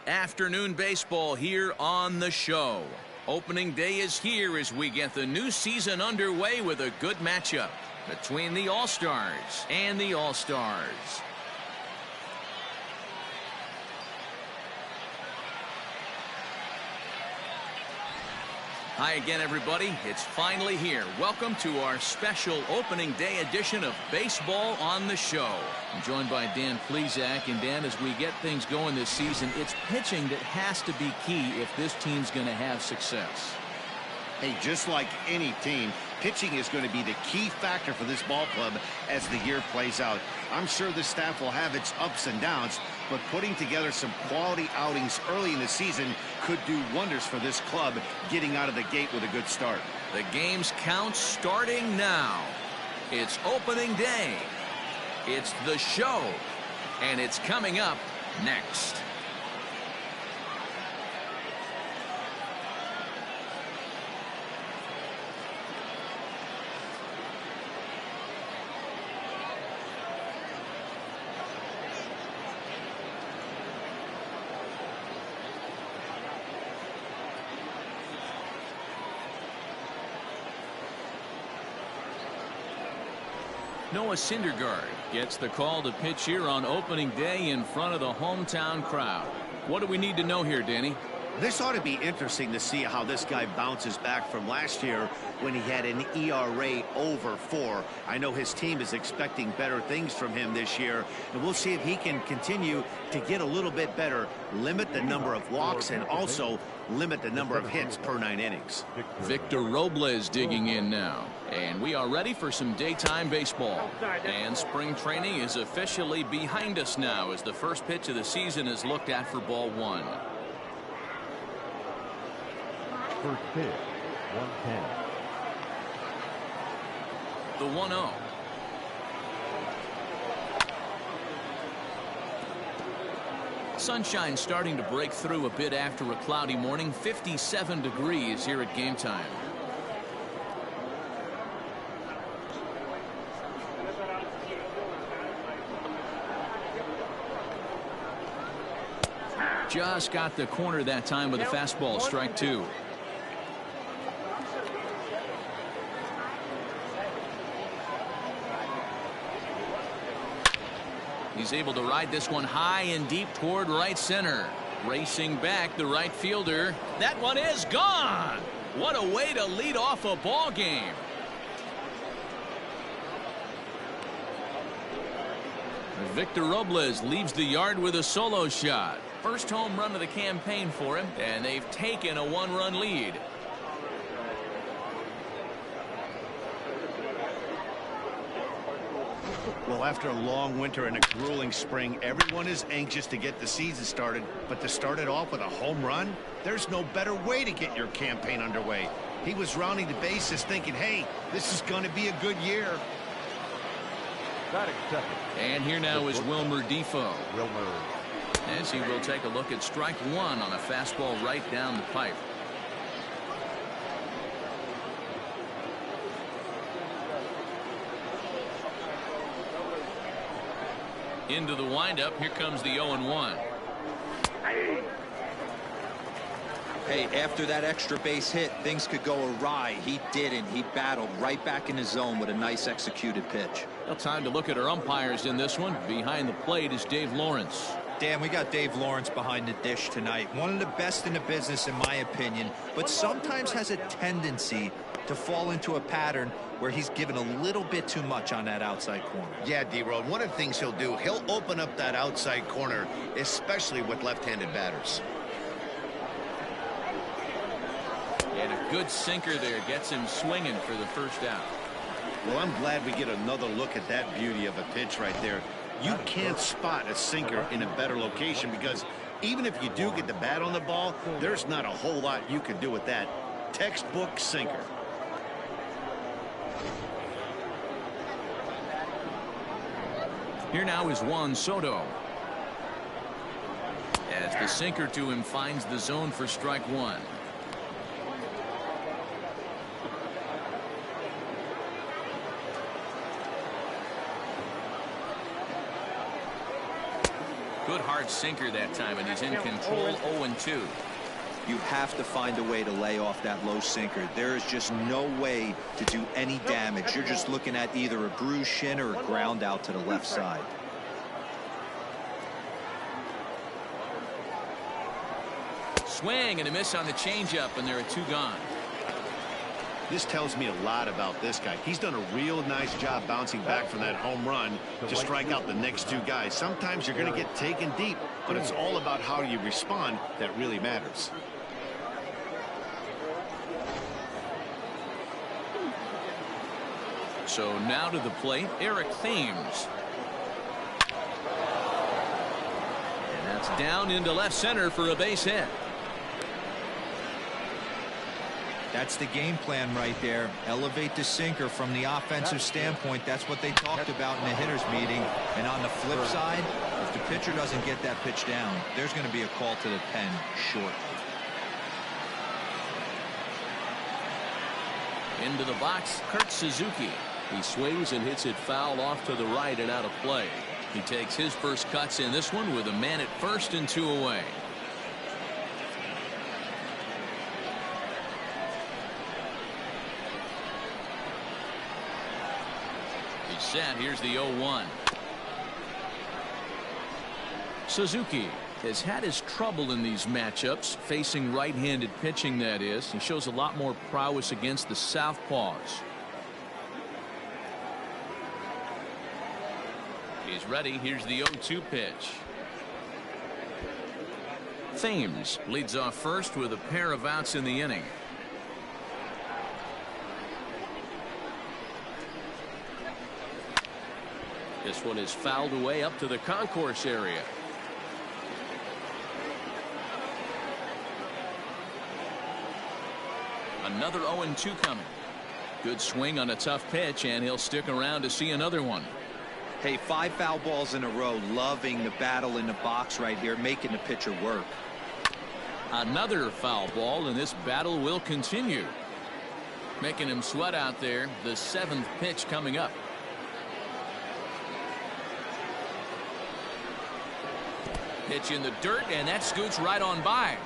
Afternoon baseball here on the show. Opening day is here as we get the new season underway with a good matchup between the All-Stars and the All-Stars. Hi again, everybody. It's finally here. Welcome to our special opening day edition of Baseball on the Show. I'm joined by Dan Plesac. And Dan, as we get things going this season, it's pitching that has to be key if this team's going to have success. Hey, just like any team, pitching is going to be the key factor for this ball club as the year plays out. I'm sure the staff will have its ups and downs, but putting together some quality outings early in the season could do wonders for this club getting out of the gate with a good start. The game's count starting now. It's opening day. It's the show. And it's coming up next. Noah Syndergaard gets the call to pitch here on opening day in front of the hometown crowd. What do we need to know here, Danny? This ought to be interesting to see how this guy bounces back from last year when he had an ERA over 4. I know his team is expecting better things from him this year, and we'll see if he can continue to get a little bit better, limit the number of walks, and also limit the number of hits per 9 innings. Victor Robles digging in now. And we are ready for some daytime baseball. And spring training is officially behind us now as the first pitch of the season is looked at for ball 1. First pitch, 110. The 1-0. Sunshine starting to break through a bit after a cloudy morning. 57 degrees here at game time. Just got the corner that time with a fastball. Strike 2. He's able to ride this one high and deep toward right center. Racing back, the right fielder. That one is gone. What a way to lead off a ball game. Victor Robles leaves the yard with a solo shot. First home run of the campaign for him, and they've taken a 1-run lead. Well, after a long winter and a grueling spring, everyone is anxious to get the season started, but to start it off with a home run, there's no better way to get your campaign underway. He was rounding the bases thinking, hey, this is going to be a good year. And here now is Wilmer Defoe. As he will take a look at strike 1 on a fastball right down the pipe. Into the windup. Here comes the 0-1. Hey, after that extra base hit, things could go awry. He didn't. He battled right back in his zone with a nice executed pitch. Well, time to look at our umpires in this one. Behind the plate is Dave Lawrence. Dan, we got Dave Lawrence behind the dish tonight. One of the best in the business, in my opinion, but sometimes has a tendency to fall into a pattern where he's given a little bit too much on that outside corner. Yeah, D-Road, one of the things he'll do, he'll open up that outside corner, especially with left-handed batters. And a good sinker there gets him swinging for the first out. Well, I'm glad we get another look at that beauty of a pitch right there. You can't spot a sinker in a better location because even if you do get the bat on the ball, there's not a whole lot you can do with that. Textbook sinker. Here now is Juan Soto. As the sinker to him finds the zone for strike 1. Good hard sinker that time, and he's in control. 0-2. You have to find a way to lay off that low sinker. There is just no way to do any damage. You're just looking at either a bruised shin or a ground out to the left side. Swing and a miss on the changeup, and there are 2 gone. This tells me a lot about this guy. He's done a real nice job bouncing back from that home run to strike out the next 2 guys. Sometimes you're going to get taken deep, but it's all about how you respond that really matters. So now to the plate, Eric Thames. And that's down into left center for a base hit. That's the game plan right there. Elevate the sinker from the offensive standpoint. That's what they talked about in the hitters meeting. And on the flip side, if the pitcher doesn't get that pitch down, there's going to be a call to the pen short. Into the box, Kurt Suzuki. He swings and hits it foul off to the right and out of play. He takes his first cuts in this one with a man at first and 2 away. He's set. Here's the 0-1. Suzuki has had his trouble in these matchups, facing right-handed pitching, that is. He shows a lot more prowess against the southpaws. He's ready. Here's the 0-2 pitch. Thames leads off first with a pair of outs in the inning. This one is fouled away up to the concourse area. Another 0-2 coming. Good swing on a tough pitch, and he'll stick around to see another one. Hey, 5 foul balls in a row. Loving the battle in the box right here, making the pitcher work. Another foul ball, and this battle will continue. Making him sweat out there. The 7th pitch coming up. Pitch in the dirt, and that scoots right on by.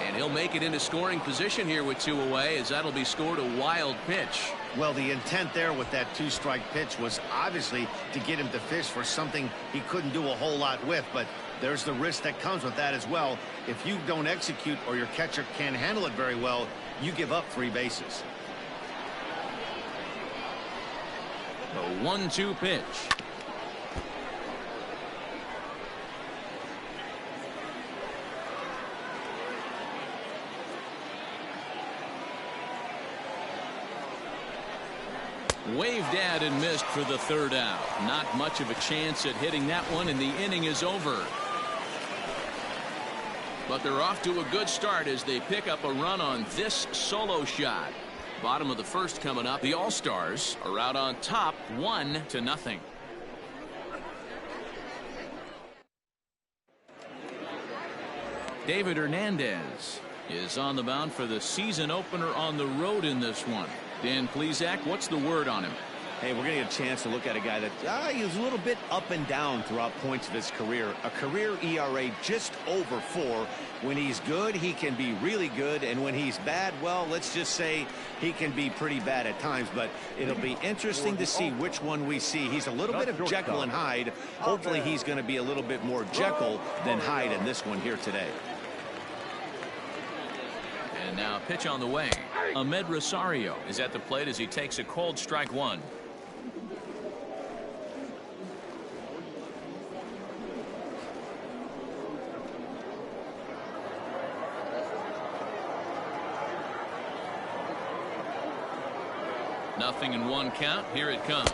And he'll make it into scoring position here with 2 away, as that'll be scored a wild pitch. Well, the intent there with that 2-strike pitch was obviously to get him to fish for something he couldn't do a whole lot with, but there's the risk that comes with that as well. If you don't execute or your catcher can't handle it very well, you give up 3 bases. The 1-2 pitch. Waved at and missed for the 3rd out. Not much of a chance at hitting that one, and the inning is over. But they're off to a good start as they pick up a run on this solo shot. Bottom of the 1st coming up. The All-Stars are out on top 1-0. David Hernandez is on the mound for the season opener on the road in this one. Dan Plesac, what's the word on him? Hey, we're going to get a chance to look at a guy that he's a little bit up and down throughout points of his career. A career ERA just over 4. When he's good, he can be really good, and when he's bad, well, let's just say he can be pretty bad at times. But it'll be interesting to see which one we see. He's a little bit of Jekyll and Hyde. Hopefully he's going to be a little bit more Jekyll than Hyde in this one here today. And now a pitch on the way. Ahmed Rosario is at the plate as he takes a cold strike 1. Nothing in 1 count. Here it comes.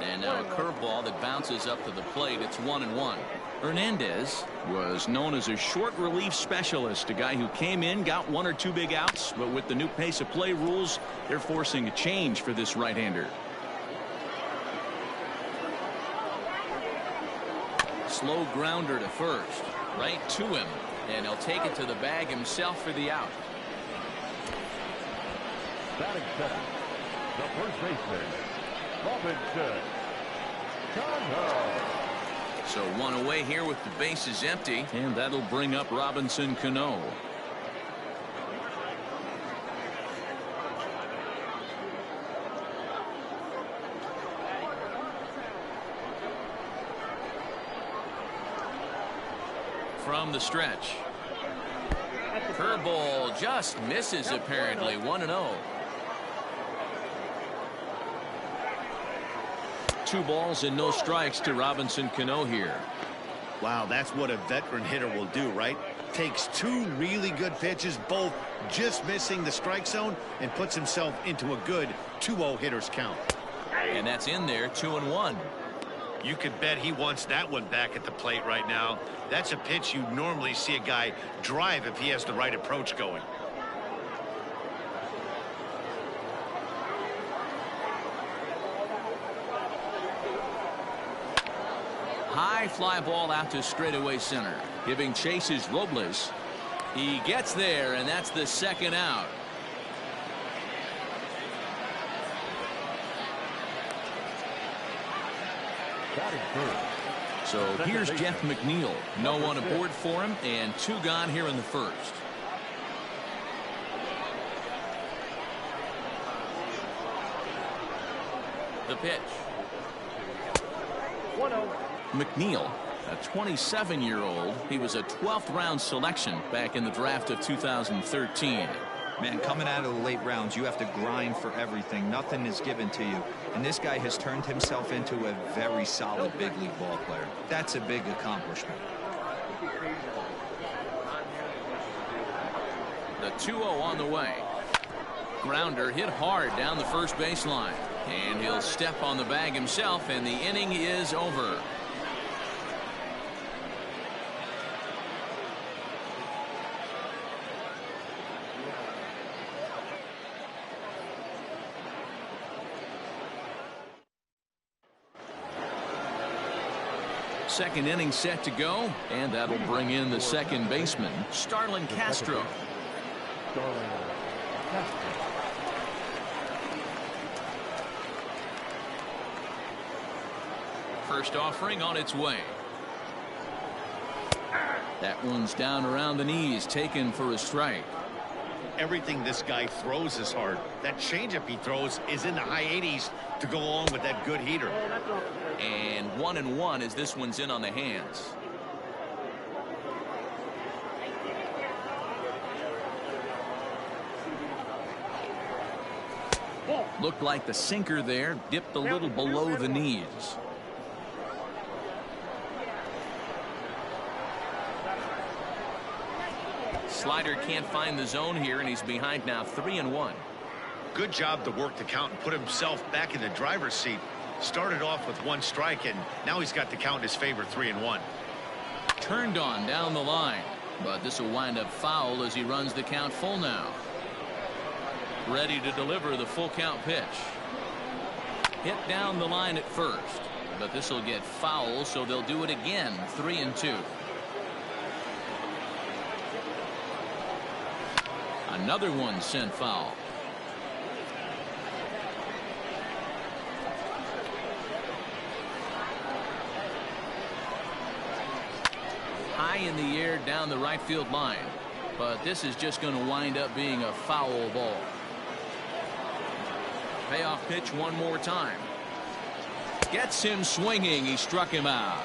And now a curveball that bounces up to the plate. It's 1-1. Hernandez was known as a short relief specialist, a guy who came in, got 1 or 2 big outs, but with the new pace of play rules, they're forcing a change for this right-hander. Slow grounder to first, right to him, and he'll take it to the bag himself for the out. Batting 7th, the 1st baseman, Robinson. So one away here with the bases empty, and that'll bring up Robinson Cano. From the stretch. Curveball just misses apparently. 1-0. 2 balls and no strikes to Robinson Cano here. Wow, that's what a veteran hitter will do, right? Takes 2 really good pitches, both just missing the strike zone, and puts himself into a good 2-0 hitter's count. And that's in there, 2-1. You could bet he wants that one back at the plate right now. That's a pitch you normally see a guy drive if he has the right approach going. High fly ball out to straightaway center. Giving chase is Robles. He gets there, and that's the 2nd out. So here's Jeff McNeil. No one aboard for him, and 2 gone here in the 1st. The pitch. 1-0. McNeil, a 27-year-old. He was a 12th round selection back in the draft of 2013. Man, coming out of the late rounds, you have to grind for everything. Nothing is given to you. And this guy has turned himself into a very solid big league ball player. That's a big accomplishment. The 2-0 on the way. Grounder hit hard down the first baseline. And he'll step on the bag himself, and the inning is over. Second inning set to go, and that'll bring in the second baseman, Starlin Castro. First offering on its way. That one's down around the knees, taken for a strike. Everything this guy throws is hard. That changeup he throws is in the high 80s to go along with that good heater. And 1-1 as this one's in on the hands. Looked like the sinker there dipped a little below the knees. Slider can't find the zone here, and he's behind now, 3-1. Good job to work the count and put himself back in the driver's seat. Started off with 1 strike, and now he's got the count in his favor, 3-1. Turned on down the line, but this will wind up foul as he runs the count full now. Ready to deliver the full count pitch. Hit down the line at first, but this will get foul, so they'll do it again, 3-2. Another one sent foul. High in the air down the right field line, but this is just going to wind up being a foul ball. Payoff pitch one more time. Gets him swinging. He struck him out.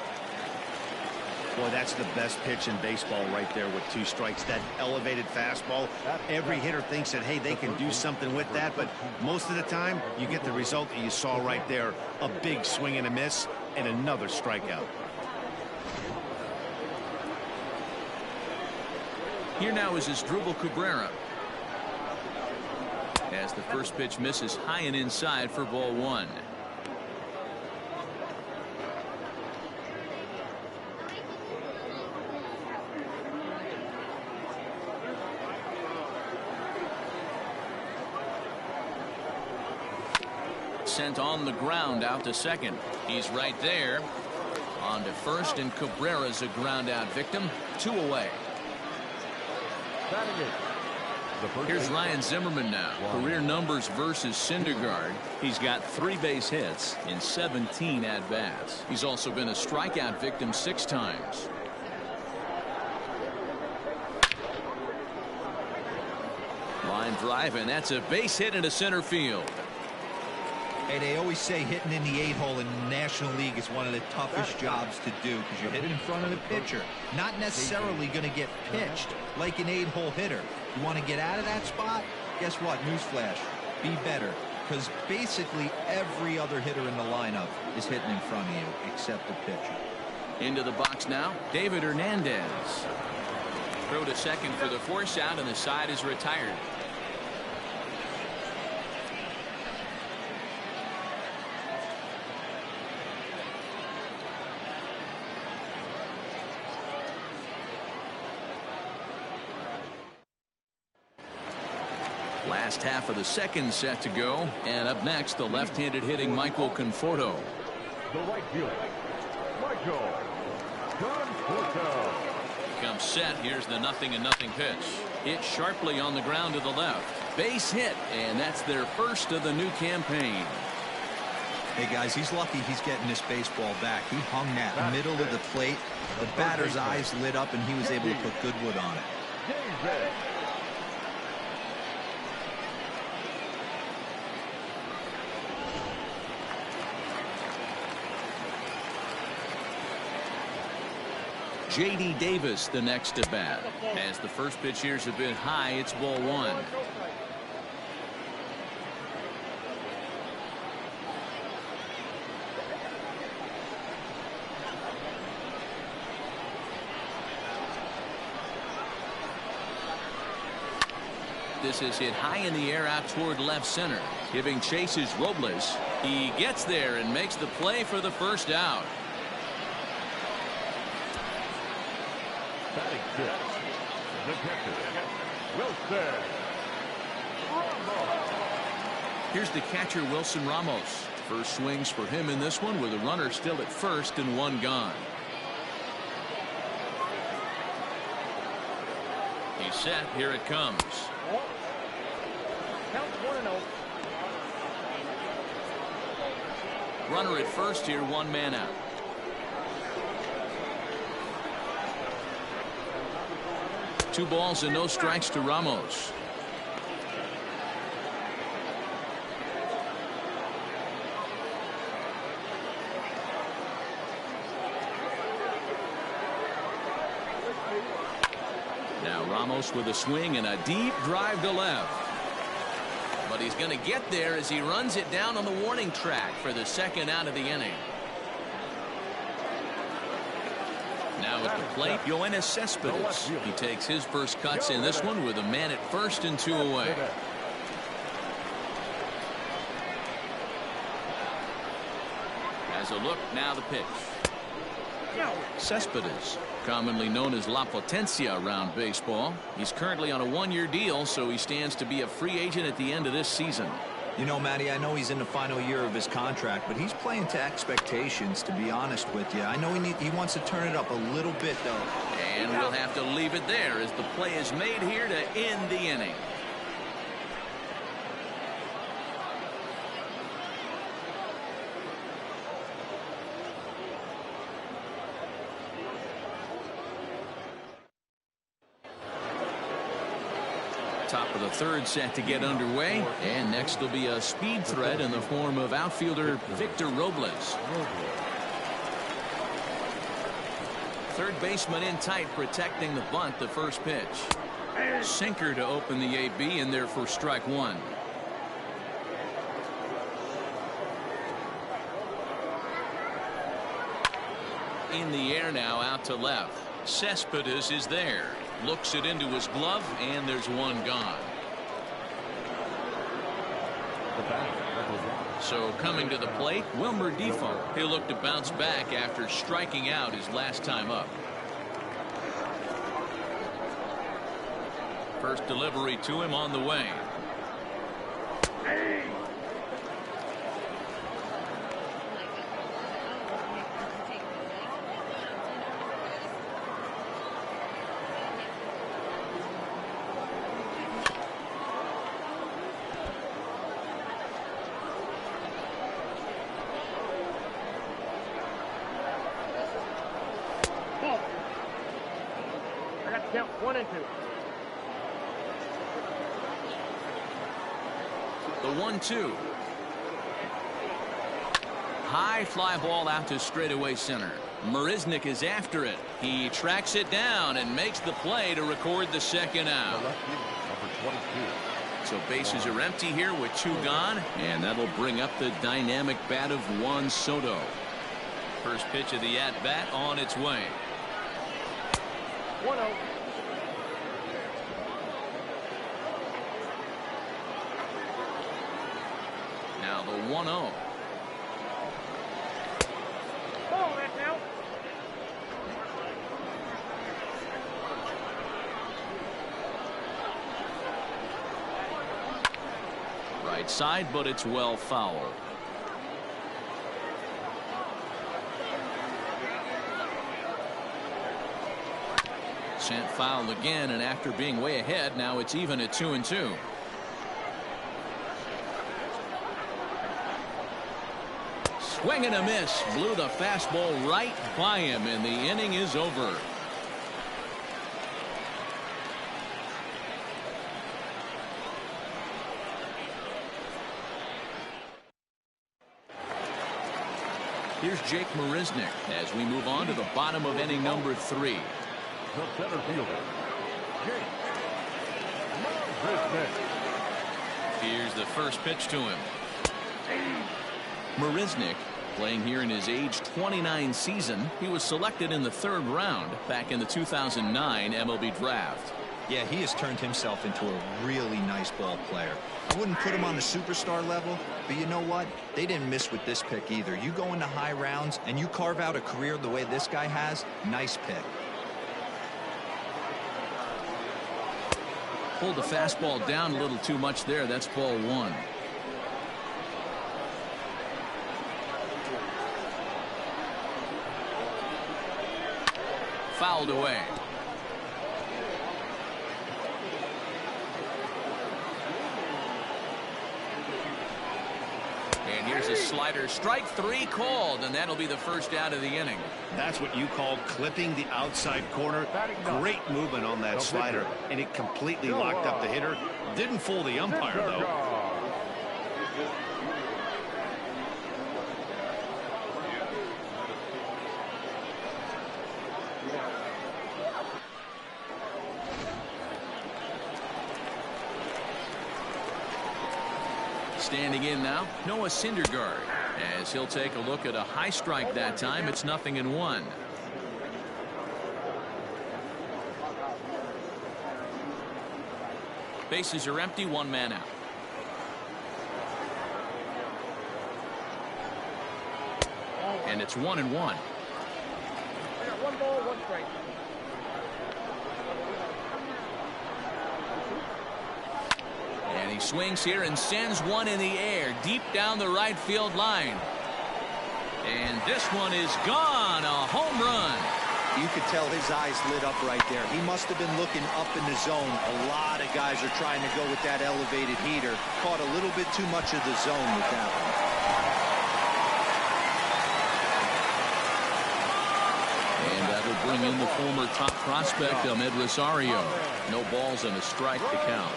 Boy, that's the best pitch in baseball right there with 2 strikes. That elevated fastball. Every hitter thinks that, hey, they can do something with that, but most of the time you get the result that you saw right there. A big swing and a miss and another strikeout. Here now is Asdrubal Cabrera. As the first pitch misses high and inside for ball 1. Sent on the ground out to second. He's right there. On to first, and Cabrera's a ground out victim. 2 away. Here's Ryan Zimmerman now. Career numbers versus Syndergaard. He's got 3 base hits in 17 at-bats. He's also been a strikeout victim 6 times. Line drive, and that's a base hit into center field. Hey, they always say hitting in the 8-hole in the National League is one of the toughest jobs to do because you're hitting in front of the pitcher. Not necessarily going to get pitched like an 8-hole hitter. You want to get out of that spot? Guess what? Newsflash. Be better. Because basically every other hitter in the lineup is hitting in front of you except the pitcher. Into the box now, David Hernandez. Throw to second for the force out, and the side is retired. Last half of the second set to go, and up next the left-handed hitting Michael Conforto. The right fielder, Michael Conforto. Comes set. Here's the 0-0 pitch. Hit sharply on the ground to the left. Base hit, and that's their first of the new campaign. Hey guys, he's lucky he's getting this baseball back. He hung that middle of the plate. The batter's eyes lit up, and he was able to put good wood on it. David. J.D. Davis the next at bat. As the first pitch here's a bit high, it's ball 1. This is hit high in the air out toward left center. Giving chase is Robles. He gets there and makes the play for the first out. Batting sixth, the catcher, Wilson Ramos. Here's the catcher, Wilson Ramos. First swings for him in this one with a runner still at first and 1 gone. He's set. Here it comes. Count 1-0. Runner at first here, 1 man out. Two balls and no strikes to Ramos. Now Ramos with a swing and a deep drive to left. But he's going to get there as he runs it down on the warning track for the second out of the inning. Now at the plate, Yoenis Cespedes. He takes his first cuts in this one with a man at first and 2 away. As a look, now the pitch. Cespedes, commonly known as La Potencia around baseball. He's currently on a 1-year deal, so he stands to be a free agent at the end of this season. You know, Matty, I know he's in the final year of his contract, but he's playing to expectations, to be honest with you. I know he wants to turn it up a little bit, though. And we'll have to leave it there as the play is made here to end the inning. Top of the third set to get underway, and next will be a speed threat in the form of outfielder Victor Robles. Third baseman in tight, protecting the bunt. The first pitch, sinker to open the AB, and there for strike 1. In the air now, out to left. Cespedes is there. Looks it into his glove, and there's 1 gone. So coming to the plate, Wilmer Defoe. He'll look to bounce back after striking out his last time up. First delivery to him on the way. Count 1 and 2. The 1-2. High fly ball out to straightaway center. Marisnik is after it. He tracks it down and makes the play to record the second out. Number 22. So bases are empty here with 2 gone, and that'll bring up the dynamic bat of Juan Soto. First pitch of the at-bat on its way. 1-0. Now the 1-0. Ball, that's out. Right side, but it's well fouled. Sent foul again, and after being way ahead, now it's even at 2-2. Swing and a miss. Blew the fastball right by him, and the inning is over. Here's Jake Marisnik as we move on to the bottom of inning number 3. The center fielder, Jake Marisnik. Here's the first pitch to him. Marisnik, playing here in his age 29 season. He was selected in the 3rd round back in the 2009 MLB draft. Yeah, he has turned himself into a really nice ball player. I wouldn't put him on the superstar level, but you know what? They didn't miss with this pick either. You go into high rounds and you carve out a career the way this guy has. Nice pick. Pulled the fastball down a little too much there. That's ball 1. Fouled away. And here's a slider. Strike 3 called, and that'll be the first out of the inning. That's what you call clipping the outside corner. Great movement on that slider, and it completely locked up the hitter. Didn't fool the umpire, though. Standing in now, Noah Syndergaard, as he'll take a look at a high strike that time. It's 0-1. Bases are empty, 1 man out. And it's 1-1. I got 1 ball, 1 strike. And he swings here and sends one in the air deep down the right field line. And this one is gone. A home run. You could tell his eyes lit up right there. He must have been looking up in the zone. A lot of guys are trying to go with that elevated heater. Caught a little bit too much of the zone with that one. And that will bring in the former top prospect, Ahmed Rosario. No balls and a strike to count.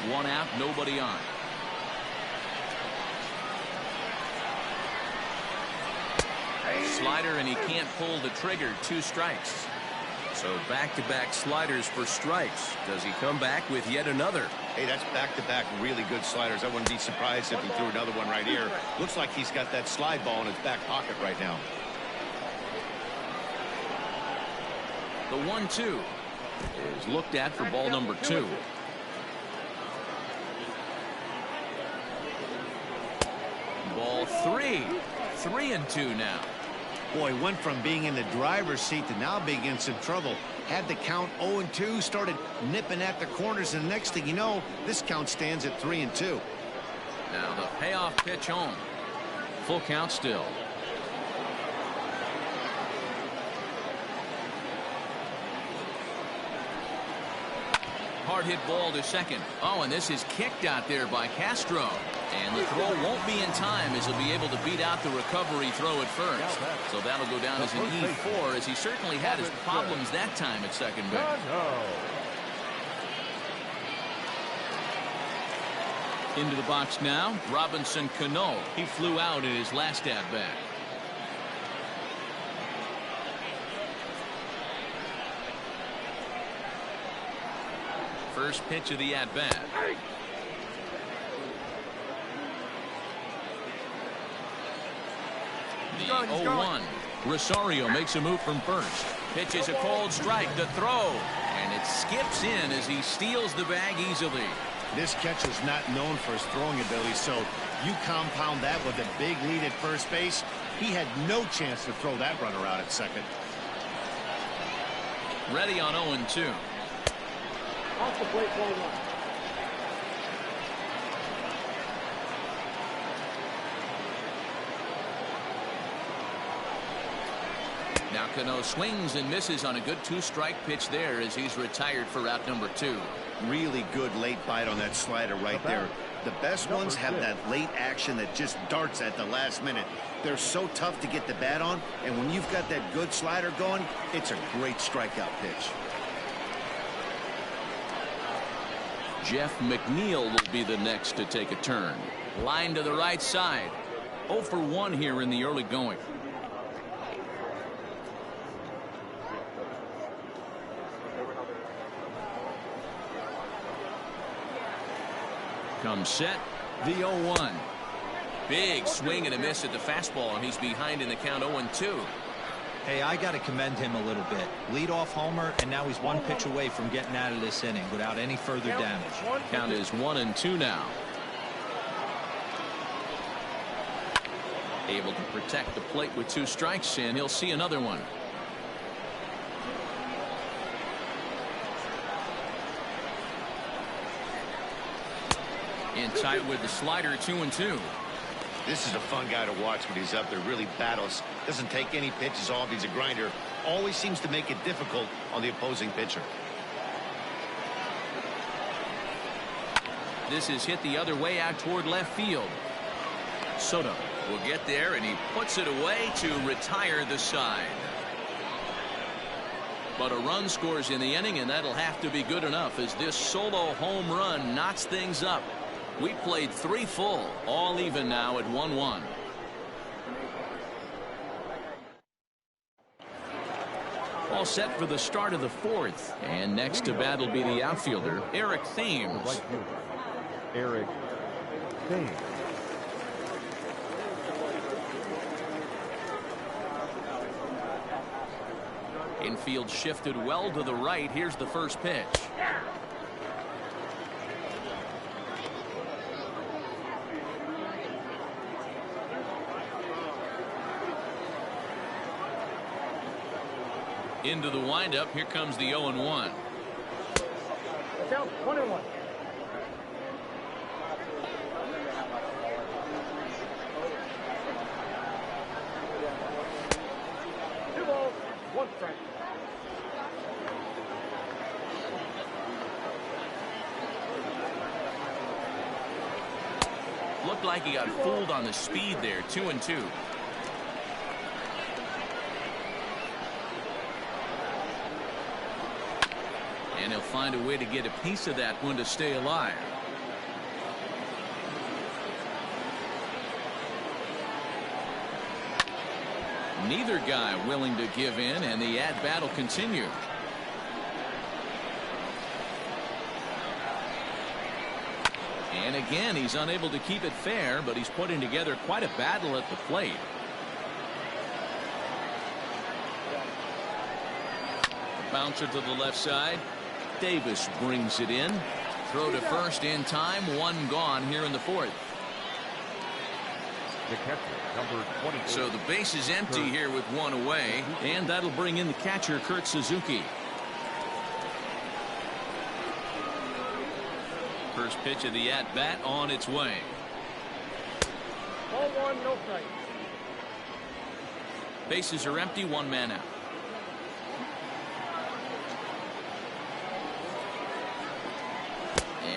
1 out, nobody on. Slider, and he can't pull the trigger. 2 strikes. So back-to-back sliders for strikes. Does he come back with yet another? Hey, that's back-to-back really good sliders. I wouldn't be surprised if he threw another one right here. Looks like he's got that slide ball in his back pocket right now. The 1-2 is looked at for ball number 2. Ball 3. 3-2 now. Boy, went from being in the driver's seat to now being in some trouble. Had the count 0-2, started nipping at the corners, and the next thing you know, this count stands at 3-2. Now the payoff pitch home. Full count still. Hard hit ball to second. Oh, and this is kicked out there by Castro. And the throw won't be in time as he'll be able to beat out the recovery throw at first. So that'll go down as an E4, as he certainly had his problems that time at second base. Into the box now, Robinson Cano. He flew out in his last at-bat. First pitch of the at-bat. The 0-1. Rosario makes a move from first. Pitches a cold strike. The throw. And it skips in as he steals the bag easily. This catcher's not known for his throwing ability, so you compound that with a big lead at first base. He had no chance to throw that runner out at second. Ready on 0-2. Off the plate, 1-1. Now Cano swings and misses on a good two-strike pitch there as he's retired for out number 2. Really good late bite on that slider right there. The best ones have that late action that just darts at the last minute. They're so tough to get the bat on, and when you've got that good slider going, it's a great strikeout pitch. Jeff McNeil will be the next to take a turn. Line to the right side. 0 for 1 here in the early going. Comes set. The 0-1. Big swing and a miss at the fastball, and he's behind in the count 0-2. Hey, I got to commend him a little bit. Leadoff homer, and now he's one pitch away from getting out of this inning without any further damage. Count is 1-2 now. Able to protect the plate with 2 strikes, and he'll see another one. In tight with the slider, 2-2. This is a fun guy to watch when he's up there. Really battles. Doesn't take any pitches off. He's a grinder. Always seems to make it difficult on the opposing pitcher. This is hit the other way out toward left field. Soto will get there, and he puts it away to retire the side. But a run scores in the inning, and that'll have to be good enough as this solo home run knots things up. We played 3 full, all even now at 1-1. All set for the start of the 4th, and next to bat will be the outfielder Eric Thames. Eric Thames. Infield shifted well to the right. Here's the first pitch. Into the windup. Here comes the 0-1. Down 1-1. Two balls, 1 strike. Looked like he got fooled on the speed there. 2-2. And he'll find a way to get a piece of that one to stay alive. Neither guy willing to give in, and the at-bat will continue. And again, he's unable to keep it fair, but he's putting together quite a battle at the plate. Bouncer to the left side. Davis brings it in. Throw to first in time. 1 gone here in the 4th. The catcher, number 28. So the base is empty here with 1 away, and that'll bring in the catcher, Kurt Suzuki. First pitch of the at-bat on its way. Ball 1, no strike. Bases are empty, 1 man out.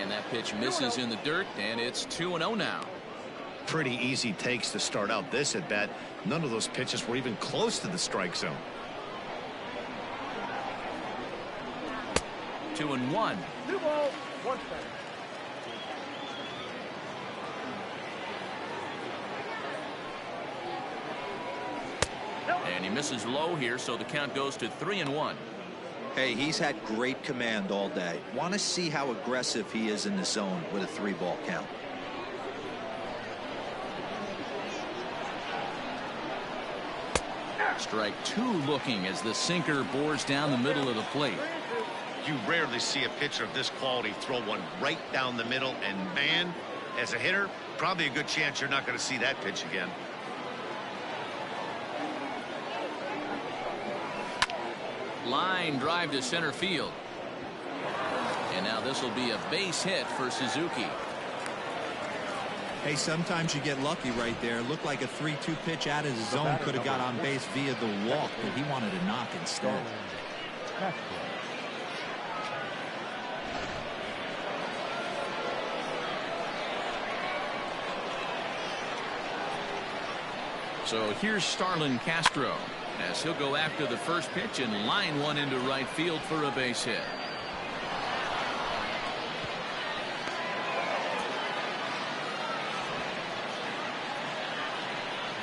And that pitch misses in the dirt, and it's 2-0 now. Pretty easy takes to start out this at bat. None of those pitches were even close to the strike zone. 2-1. 2 balls, 1 strike. And he misses low here, so the count goes to 3-1. Hey, he's had great command all day. Want to see how aggressive he is in the zone with a 3-ball count. Strike 2 looking as the sinker bores down the middle of the plate. You rarely see a pitcher of this quality throw one right down the middle, and man, as a hitter, probably a good chance you're not going to see that pitch again. Line drive to center field. And now this will be a base hit for Suzuki. Hey, sometimes you get lucky right there. Looked like a 3-2 pitch out of the zone could have got on base via the walk, but he wanted a knock instead. So here's Starlin Castro as he'll go after the first pitch and line one into right field for a base hit.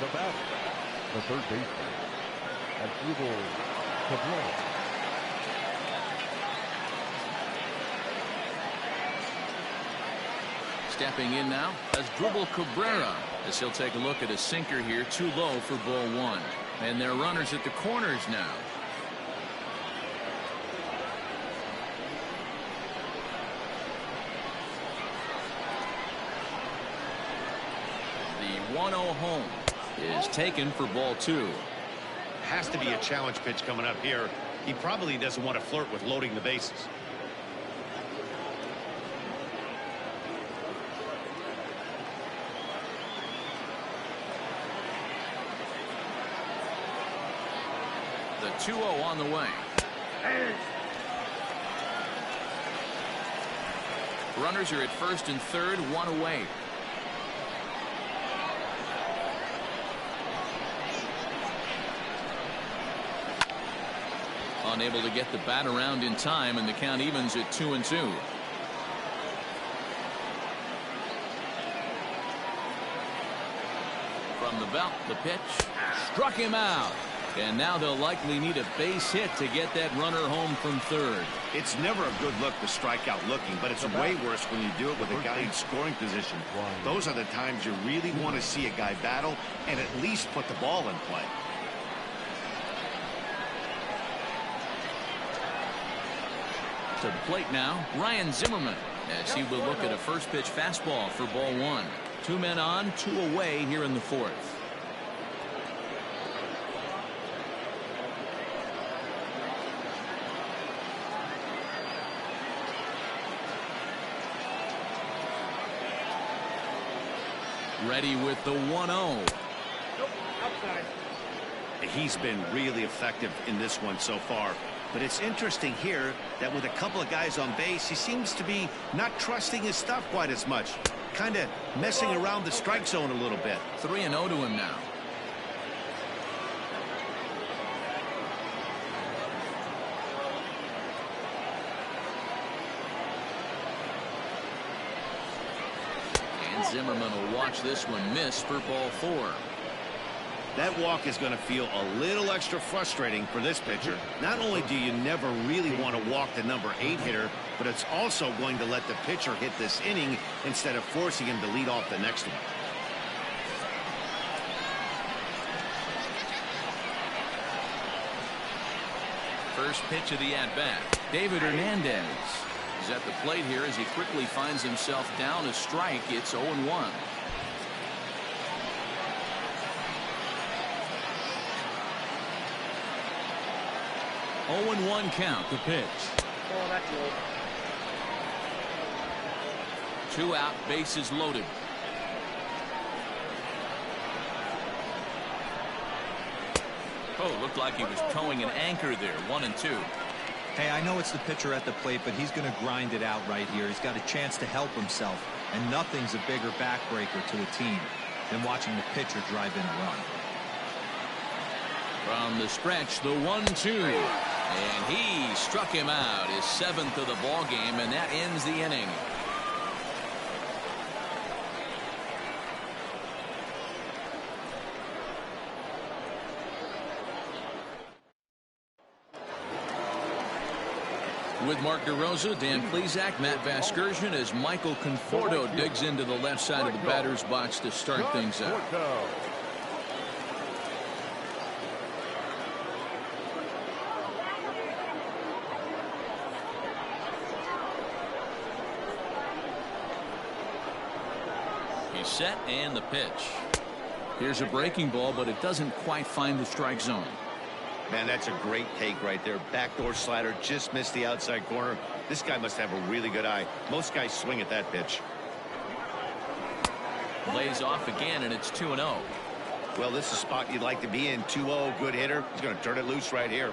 The batter, the third baseman, Coatesville. Stepping in now as Dribble Cabrera as he'll take a look at a sinker here, too low for ball 1. And they're runners at the corners now. The 1-0 home is taken for ball 2. Has to be a challenge pitch coming up here. He probably doesn't want to flirt with loading the bases. The 2-0 on the way. Runners are at first and third, 1 away. Unable to get the bat around in time, and the count evens at 2-2. From the belt, the pitch struck him out. And now they'll likely need a base hit to get that runner home from third. It's never a good look to strike out looking, but it's way worse when you do it with a guy in scoring position. Those are the times you really want to see a guy battle and at least put the ball in play. To the plate now, Ryan Zimmerman, as he will look at a first pitch fastball for ball 1. 2 men on, 2 away here in the 4th. Ready with the 1-0. Outside. He's been really effective in this one so far. But it's interesting here that with a couple of guys on base, he seems to be not trusting his stuff quite as much. Kind of messing around the strike zone a little bit. 3-0 to him now. And Zimmerman will watch this one miss for ball 4. That walk is going to feel a little extra frustrating for this pitcher. Not only do you never really want to walk the number 8 hitter, but it's also going to let the pitcher hit this inning instead of forcing him to lead off the next one. First pitch of the at-bat. David Hernandez is at the plate here as he quickly finds himself down a strike. It's 0-1. 0-1 count, the pitch. Oh, that's low. 2 out, bases loaded. Oh, looked like he was towing an anchor there. 1-2. Hey, I know it's the pitcher at the plate, but he's going to grind it out right here. He's got a chance to help himself, and nothing's a bigger backbreaker to a team. than watching the pitcher drive in a run. From the stretch, the 1-2. And he struck him out, his 7th of the ball game, and that ends the inning. With Mark DeRosa, Dan Plesac, Matt Vasgersian, as Michael Conforto digs into the left side of the batter's box to start things out. He's set, and the pitch. Here's a breaking ball, but it doesn't quite find the strike zone. Man, that's a great take right there. Backdoor slider, just missed the outside corner. This guy must have a really good eye. Most guys swing at that pitch. Lays off again, and it's 2-0. Well, this is a spot you'd like to be in. 2-0, good hitter. He's going to turn it loose right here.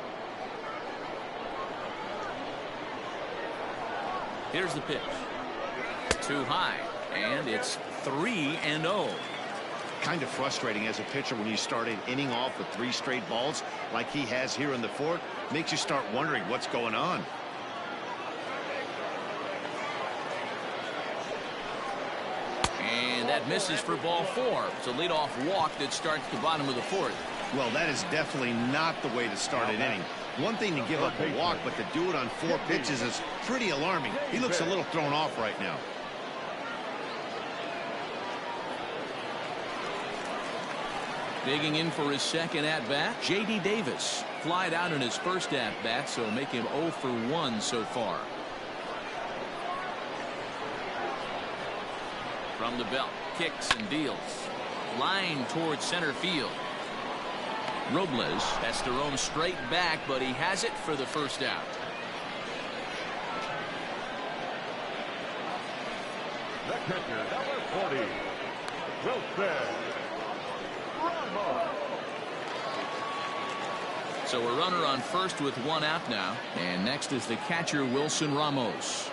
Here's the pitch. Too high, and it's 3-0. Kind of frustrating as a pitcher when you start an inning off with 3 straight balls like he has here in the 4th. Makes you start wondering what's going on. And that misses for ball 4. It's a leadoff walk that starts the bottom of the 4th. Well, that is definitely not the way to start an inning. One thing to give up a walk, but to do it on 4 pitches is pretty alarming. He looks a little thrown off right now. Digging in for his second at-bat, J.D. Davis. Flied out in his first at-bat, so make him 0 for 1 so far. From the belt, kicks and deals. Line towards center field. Robles has to roam straight back, but he has it for the first out. The pitcher, number 40, Wilson. So a runner on first with 1 out now, and next is the catcher Wilson Ramos.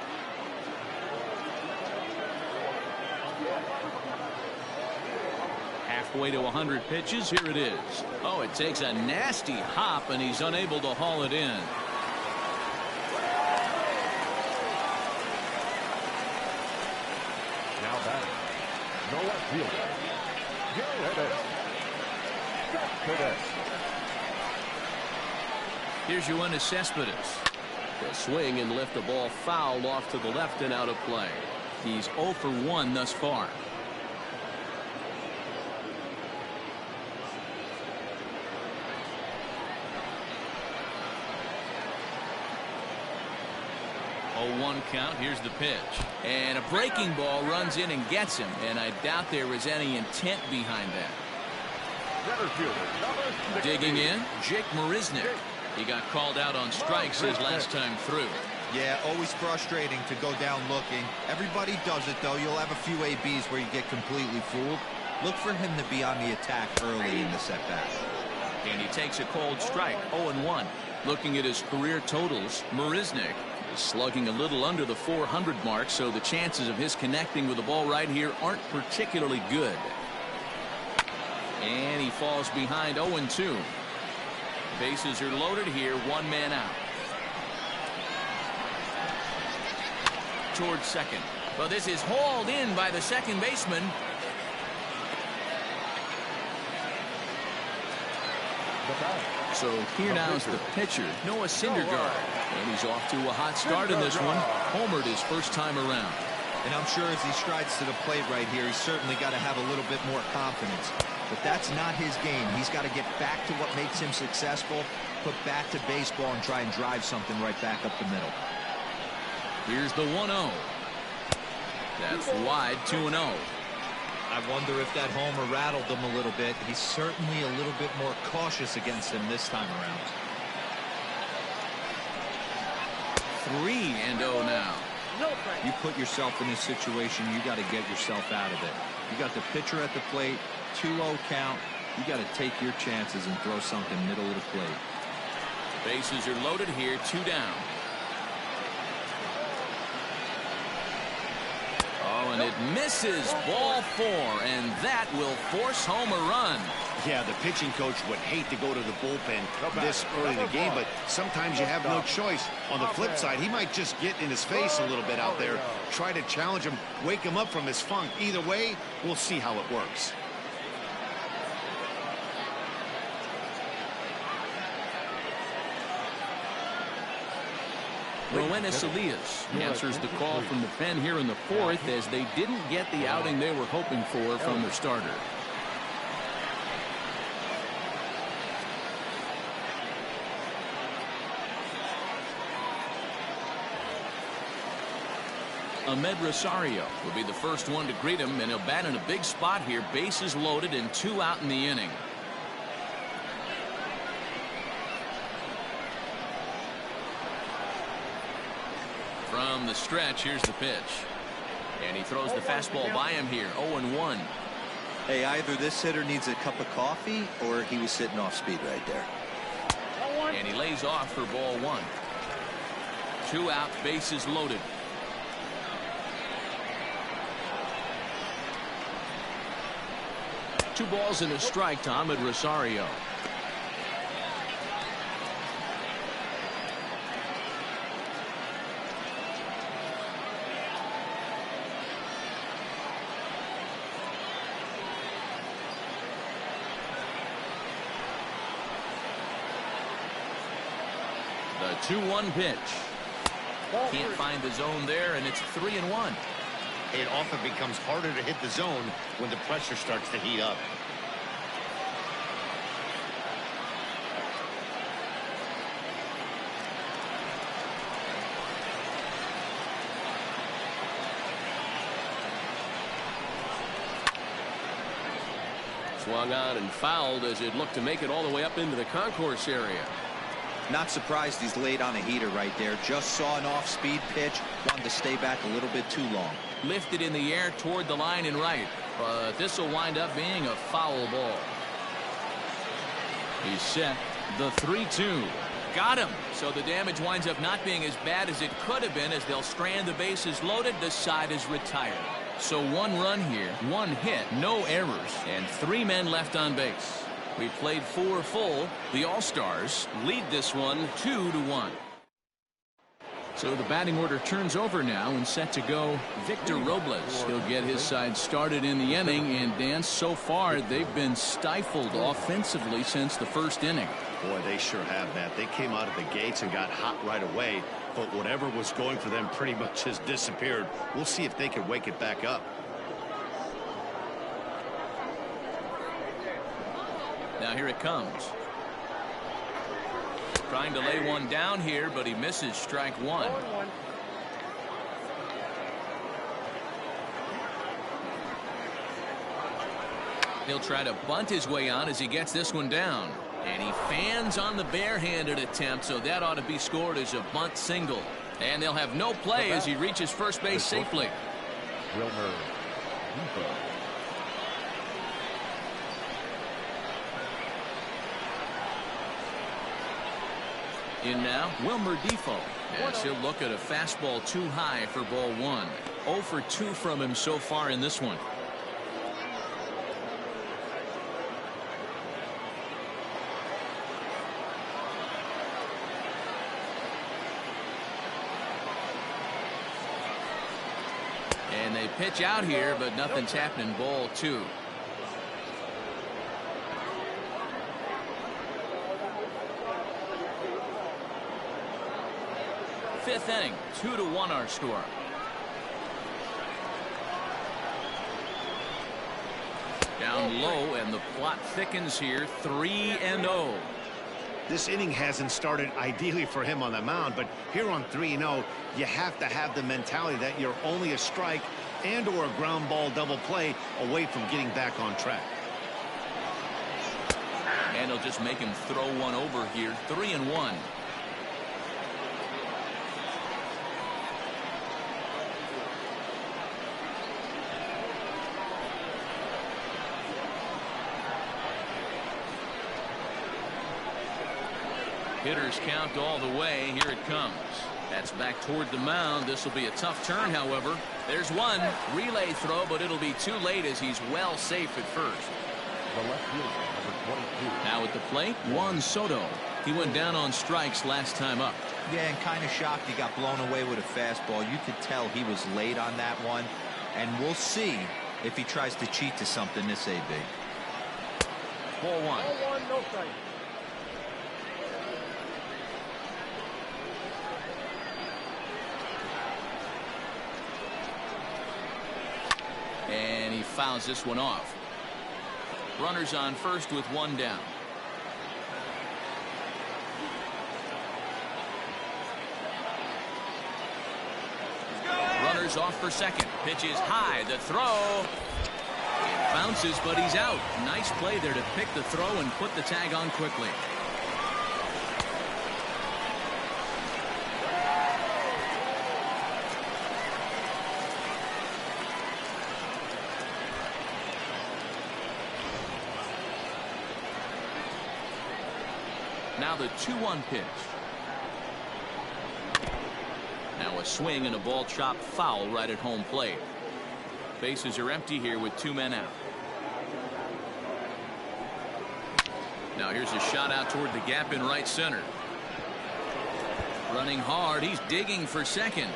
Halfway to 100 pitches. Here it is. Oh, it takes a nasty hop, and he's unable to haul it in. Now batting, no left fielder. Here's Yoenis Cespedes. He'll swing and lift the ball foul off to the left and out of play. He's 0 for 1 thus far. Oh, 1 count. Here's the pitch. And a breaking ball runs in and gets him. And I doubt there was any intent behind that. Digging in, Jake Marisnick. He got called out on strikes his last time through. Yeah, always frustrating to go down looking. Everybody does it, though. You'll have a few ABs where you get completely fooled. Look for him to be on the attack early in the setback. And he takes a cold strike, 0-1. Looking at his career totals, Marisnick is slugging a little under the 400 mark, so the chances of his connecting with the ball right here aren't particularly good. And he falls behind 0-2. Bases are loaded here, 1 man out. Towards second. Well, this is hauled in by the second baseman. So here now is the pitcher, Noah Syndergaard. And he's off to a hot start in this one. Homered his first time around. And I'm sure as he strides to the plate right here, he's certainly got to have a little bit more confidence. But that's not his game. He's got to get back to what makes him successful, put bat to baseball, and try and drive something right back up the middle. Here's the 1-0. That's wide, 2-0. I wonder if that homer rattled him a little bit. He's certainly a little bit more cautious against him this time around. 3-0 now. You put yourself in this situation, you got to get yourself out of it. You got the pitcher at the plate, 2-0 count. You got to take your chances and throw something middle of the plate. Bases are loaded here, 2 down. Oh, and it Misses ball 4, and that will force home a run. Yeah, the pitching coach would hate to go to the bullpen this early in the game, but sometimes you have no choice. On the flip side, he might just get in his face a little bit out there, try to challenge him, wake him up from his funk. Either way, we'll see how it works. Roenis Elias answers the call from the pen here in the 4th as they didn't get the outing they were hoping for from their starter. Ahmed Rosario will be the first one to greet him, and he'll bat in a big spot here. Bases loaded and 2 out in the inning. From the stretch, here's the pitch. And he throws the fastball by him here. 0-1. Hey, either this hitter needs a cup of coffee or he was sitting off speed right there. And he lays off for ball 1. 2 out, bases loaded. Two balls and a strike to Ahmed Rosario. The 2-1 pitch. Can't find the zone there, and it's 3-1. It often becomes harder to hit the zone when the pressure starts to heat up. Swung on and fouled as it looked to make it all the way up into the concourse area. Not surprised he's laid on a heater right there. Just saw an off-speed pitch. Wanted to stay back a little bit too long. Lifted in the air toward the line and right. But this will wind up being a foul ball. He's set. The 3-2. Got him. So the damage winds up not being as bad as it could have been as they'll strand the bases loaded. The side is retired. So 1 run here, 1 hit, no errors, and 3 men left on base. We played 4 full. The All-Stars lead this one 2-1. So the batting order turns over now and set to go Victor Robles. He'll get his side started in the inning, and Dan, so far they've been stifled offensively since the first inning. Boy, they sure have, Matt. They came out of the gates and got hot right away, but whatever was going for them pretty much has disappeared. We'll see if they can wake it back up. Now here it comes. Trying to lay one down here, but he misses strike 1. He'll try to bunt his way on as he gets this one down. And he fans on the barehanded attempt, so that ought to be scored as a bunt single. And they'll have no play as he reaches first base safely. In now, Wilmer Defoe. As he'll look at a fastball too high for ball 1. 0 for 2 from him so far in this one. And they pitch out here, but nothing's happening. Ball 2. Fifth inning, 2-1 our score. Down low, and the plot thickens here. 3-0. This inning hasn't started ideally for him on the mound, but here on 3-0, you have to have the mentality that you're only a strike and or a ground ball double play away from getting back on track. And he'll just make him throw one over here. 3-1. Hitters count all the way. Here it comes. That's back toward the mound. This will be a tough turn, however. There's one relay throw, but it'll be too late as he's well safe at first. The left fielder, number 22. Now at the plate, Juan Soto. He went down on strikes last time up. Yeah, and kind of shocked he got blown away with a fastball. You could tell he was late on that one. And we'll see if he tries to cheat to something this AB. 4-1. 0-1, no strike. And he fouls this one off. Runners on first with one down. Runners off for second. Pitch is high. The throw. It bounces, but he's out. Nice play there to pick the throw and put the tag on quickly. Now the 2-1 pitch. Now a swing and a ball chopped foul right at home plate. Bases are empty here with 2 men out. Now here's a shot out toward the gap in right center. Running hard. He's digging for second.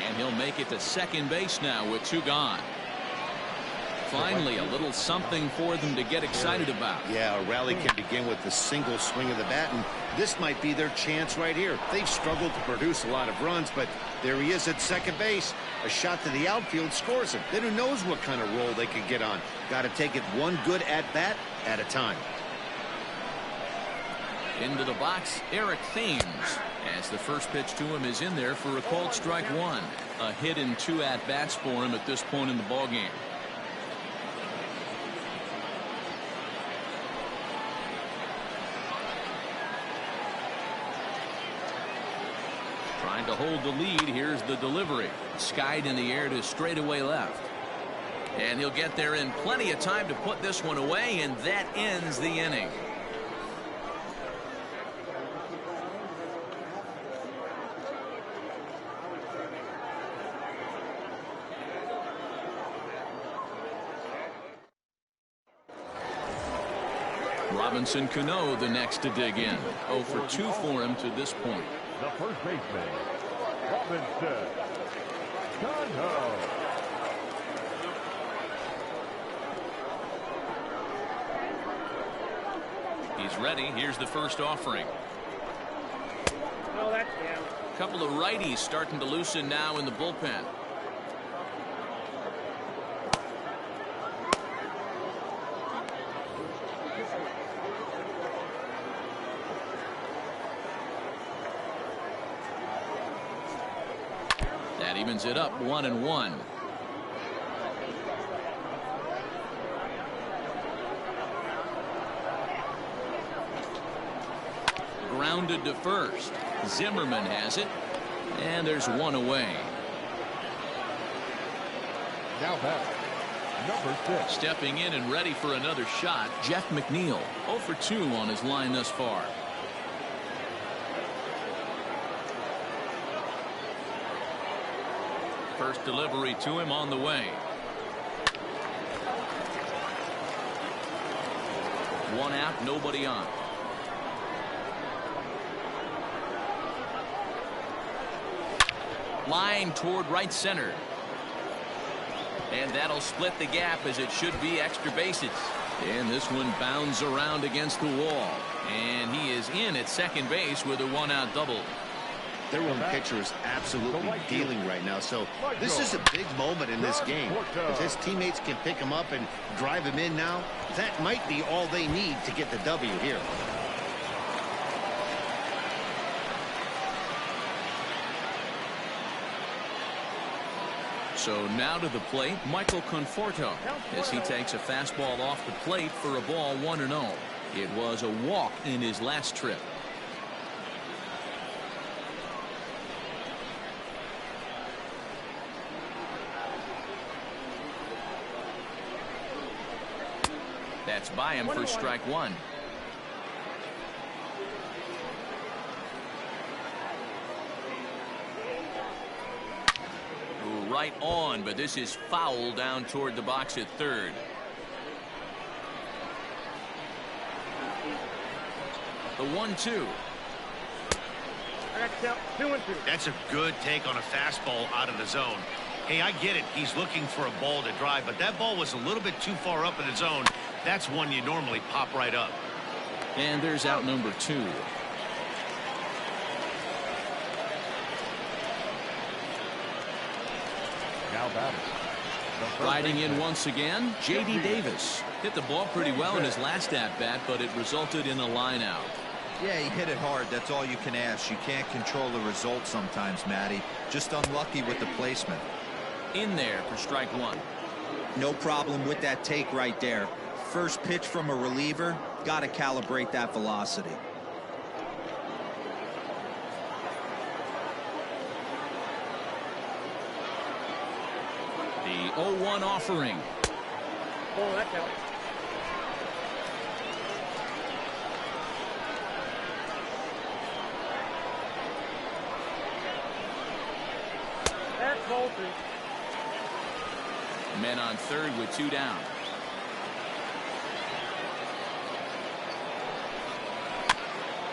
And he'll make it to second base now with 2 gone. Finally, a little something for them to get excited about. Yeah, a rally can begin with the single swing of the bat, and this might be their chance right here. They've struggled to produce a lot of runs, but there he is at second base. A shot to the outfield scores him. Then who knows what kind of roll they could get on. Got to take it one good at-bat at a time. Into the box, Eric Thames, as the first pitch to him is in there for a called strike 1. A hit in 2 at-bats for him at this point in the ballgame. Trying to hold the lead. Here's the delivery. Skied in the air to straightaway left. And he'll get there in plenty of time to put this one away, and that ends the inning. Robinson Cano the next to dig in. 0 for 2 for him to this point. The first baseman, Robinson Cano. He's ready. Here's the first offering. No, that's down. A couple of righties starting to loosen now in the bullpen. That evens it up 1-1. Grounded to first. Zimmerman has it, and there's one away. Now back, number 6. Stepping in and ready for another shot, Jeff McNeil. 0 for 2 on his line thus far. First delivery to him on the way. One out, nobody on. Line toward right center. And that'll split the gap, as it should be extra bases. And this one bounds around against the wall. And he is in at second base with a 1-out double. Their own pitcher is absolutely dealing right now, so this is a big moment in this game. If his teammates can pick him up and drive him in now, that might be all they need to get the W here. So now to the plate, Michael Conforto, as he takes a fastball off the plate for a ball 1-0. It was a walk in his last trip. That's by him for strike 1. right on, but this is foul down toward the box at third. The 1-2. I got 2-2. That's a good take on a fastball out of the zone. Hey, I get it. He's looking for a ball to drive, but that ball was a little bit too far up in the zone. That's one you normally pop right up. And there's out number 2. Now batting. Riding in once again, J.D. Davis. Hit the ball pretty well in his last at-bat, but it resulted in a line out. Yeah, he hit it hard. That's all you can ask. You can't control the result sometimes, Matty. Just unlucky with the placement. In there for strike 1. No problem with that take right there. First pitch from a reliever, got to calibrate that velocity. The 0-1 offering. Oh, that counts. That's ball 3. Men on third with 2 down.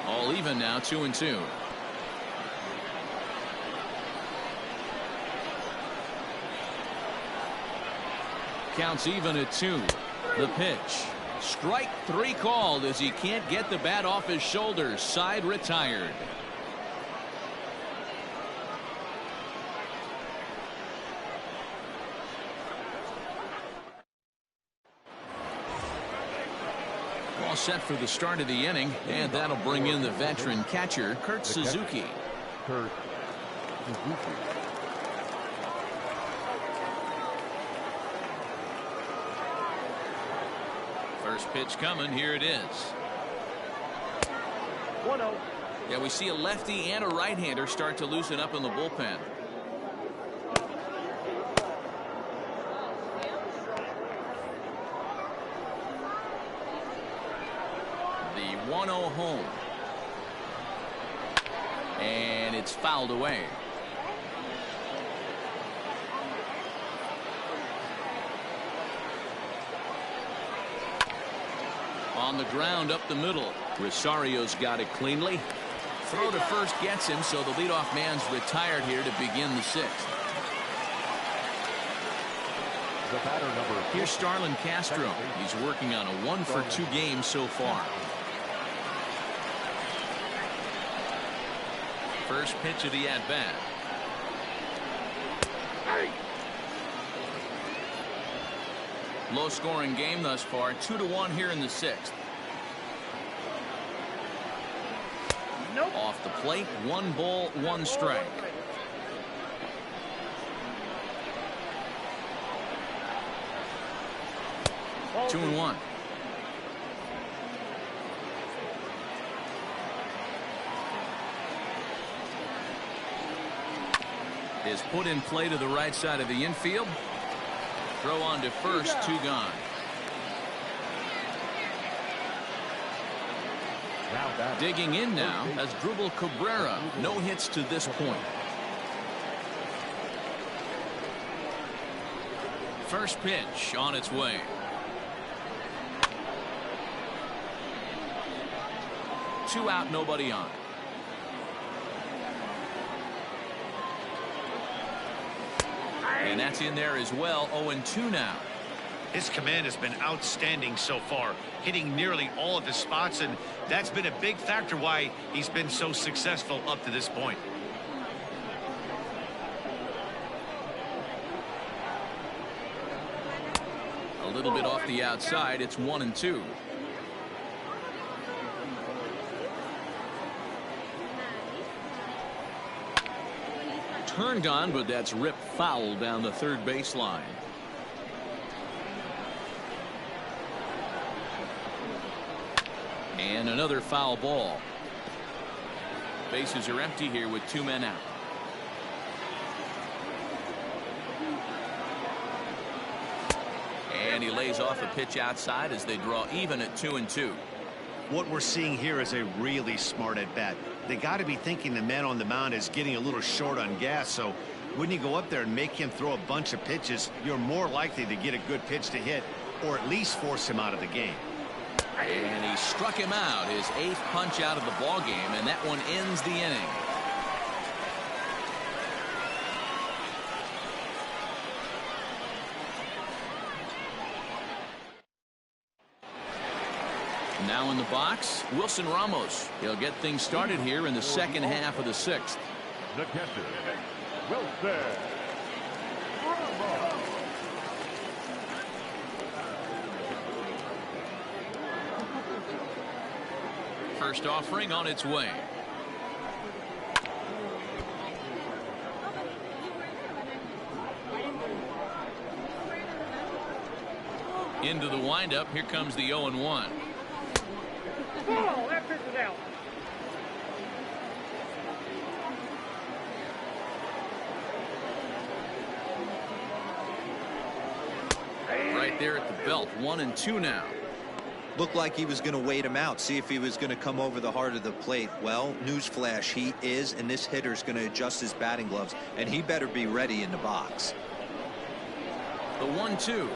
All even now, 2-2. Counts even at 2. The pitch. Strike 3 called as he can't get the bat off his shoulders. Side retired. All set for the start of the inning, and that'll bring in the veteran catcher, Kurt Suzuki. Kurt Suzuki. First pitch coming. Here it is. 1-0. Yeah, we see a lefty and a right-hander start to loosen up in the bullpen. The 1-0 home. And it's fouled away. On the ground up the middle. Rosario's got it cleanly. Throw to first gets him, so the leadoff man's retired here to begin the 6th. The batter number. Here's Starlin Castro. He's working on a 1-for-2 game so far. First pitch of the at-bat. Low scoring game thus far. 2-1 here in the 6th. Nope. Off the plate, 1 ball, 1 strike. Ball 2-1. Is put in play to the right side of the infield. Throw on to first, 2 gone. Digging in now as Drupal Cabrera. No hits to this point. First pitch on its way. Two out, nobody on. And that's in there as well. 0-2 now. His command has been outstanding so far, hitting nearly all of his spots, and that's been a big factor why he's been so successful up to this point. A little bit off the outside. It's 1-2. Turned on, but that's ripped foul down the third baseline. And another foul ball. Bases are empty here with 2 men out. And he lays off a pitch outside as they draw even at 2-2. What we're seeing here is a really smart at bat. They got to be thinking the man on the mound is getting a little short on gas, so When you go up there and make him throw a bunch of pitches, you're more likely to get a good pitch to hit, or at least force him out of the game. And he struck him out, his 8th punch out of the ball game, and that one ends the inning. Now in the box, Wilson Ramos. He'll get things started here in the second half of the 6th. The catcher, Wilson. First offering on its way. Into the windup. Here comes the 0-1. Oh, that pitch is out. Right there at the belt. 1-2 now. Looked like he was going to wait him out, see if he was going to come over the heart of the plate. Well, newsflash, he is, and this hitter's going to adjust his batting gloves, and he better be ready in the box. The 1-2.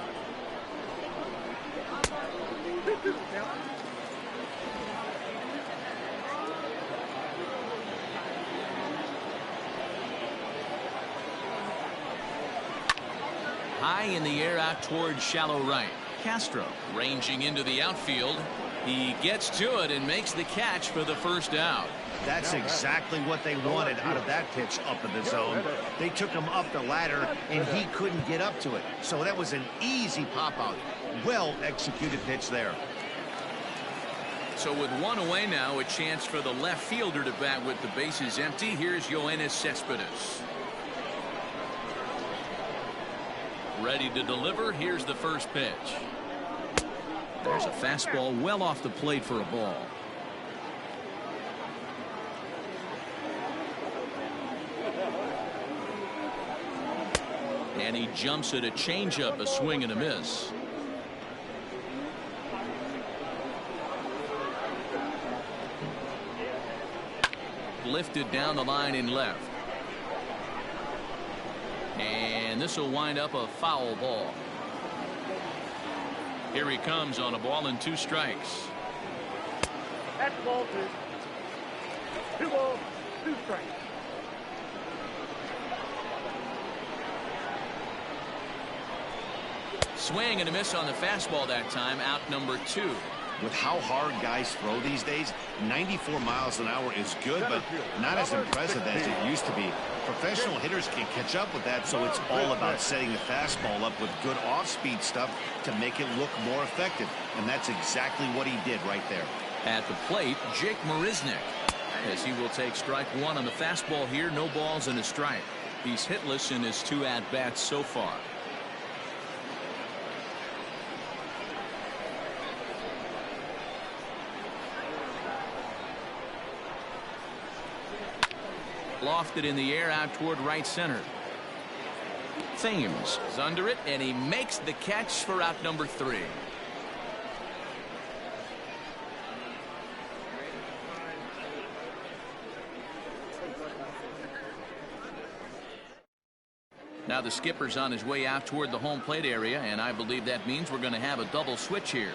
High in the air out towards shallow right. Castro ranging into the outfield. He gets to it and makes the catch for the first out. That's exactly what they wanted out of that pitch up in the zone. They took him up the ladder, and he couldn't get up to it. So that was an easy pop-out. Well executed pitch there. So with one away now, a chance for the left fielder to bat with the bases empty. Here's Yoenis Cespedes. Ready to deliver. Here's the first pitch. There's a fastball well off the plate for a ball. And he jumps at a changeup, a swing and a miss. Lifted down the line in left. And this will wind up a foul ball. Here he comes on a ball and 2 strikes. That's ball 2. 2 balls, 2 strikes. Swing and a miss on the fastball that time. Out number 2. With how hard guys throw these days, 94 miles an hour is good, but not as impressive as it used to be. Professional hitters can catch up with that, so it's all about setting the fastball up with good off-speed stuff to make it look more effective. And that's exactly what he did right there. At the plate, Jake Marisnick, as he will take strike 1 on the fastball here. No balls and a strike. He's hitless in his 2 at-bats so far. Lofted in the air out toward right center. Thames is under it, and he makes the catch for out number 3. Now the skipper's on his way out toward the home plate area, and I believe that means we're going to have a double switch here.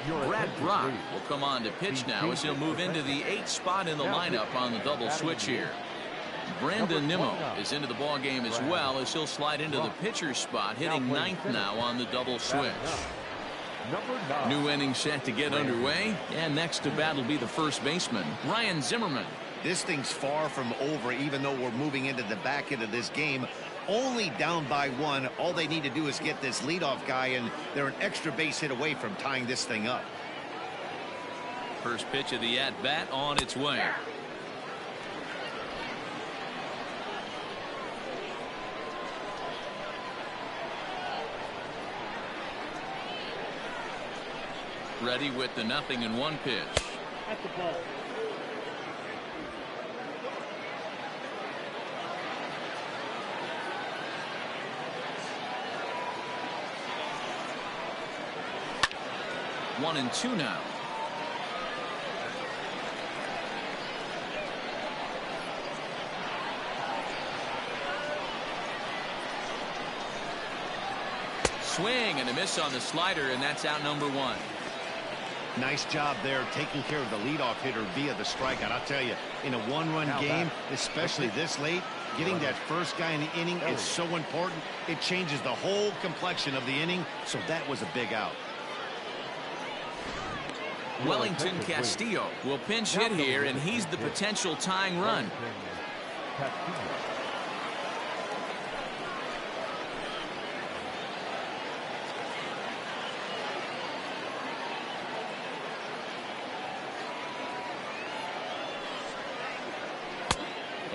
Brad Brock will come on to pitch now as he'll move into the 8th spot in the lineup on the double switch here. Brandon Nimmo is into the ball game as well as he'll slide into the pitcher's spot, hitting 9th now on the double switch. New inning set to get underway, and next to bat will be the first baseman, Ryan Zimmerman. This thing's far from over, even though we're moving into the back end of this game. Only down by 1. All they need to do is get this leadoff guy, and they're an extra base hit away from tying this thing up. First pitch of the at-bat on its way. Ready with the 0-1 pitch. That's the ball. One and 2 now. swing and a miss on the slider, and that's out number 1. Nice job there taking care of the leadoff hitter via the strikeout. I'll tell you, in a one-run game, especially this late, getting that first guy in the inning is so important. It changes the whole complexion of the inning, so that was a big out. Wellington Castillo will pinch hit here, and he's the potential tying run.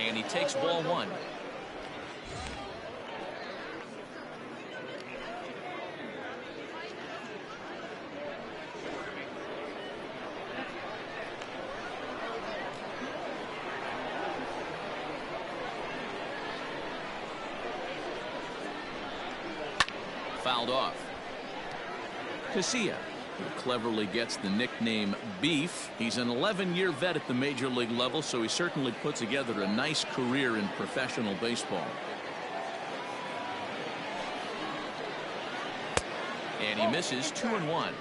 And he takes ball 1. Fouled off. Casilla, who cleverly gets the nickname Beef. He's an 11-year vet at the major league level, so he certainly put together a nice career in professional baseball. And he misses 2-1.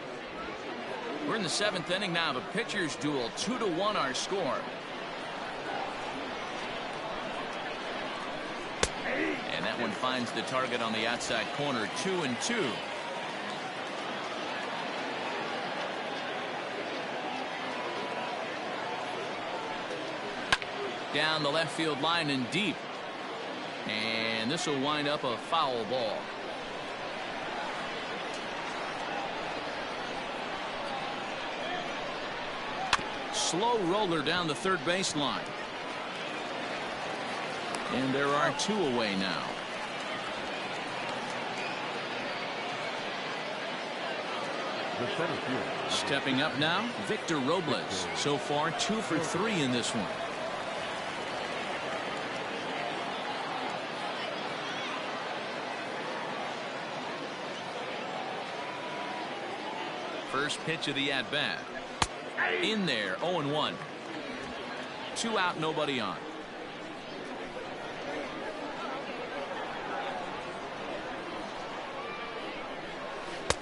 We're in the 7th inning now of a pitcher's duel. 2-1 our score. And that one finds the target on the outside corner. 2-2. Down the left field line and deep. And this will wind up a foul ball. Slow roller down the third base line. And there are 2 away now. Stepping up now, Victor Robles. So far 2 for 3 in this one. First pitch of the at-bat. In there, 0-1. 2 out, nobody on.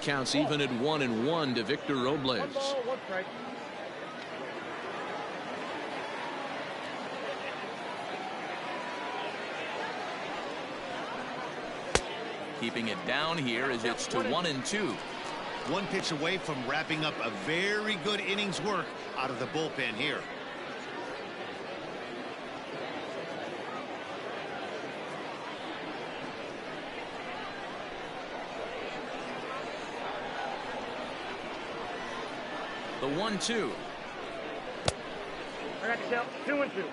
Counts even at 1-1 to Victor Robles. 1 ball, 1 strike. Keeping it down here as it's to 1-2. One pitch away from wrapping up a very good innings work out of the bullpen here. The 1-2. I got yourself 2-2.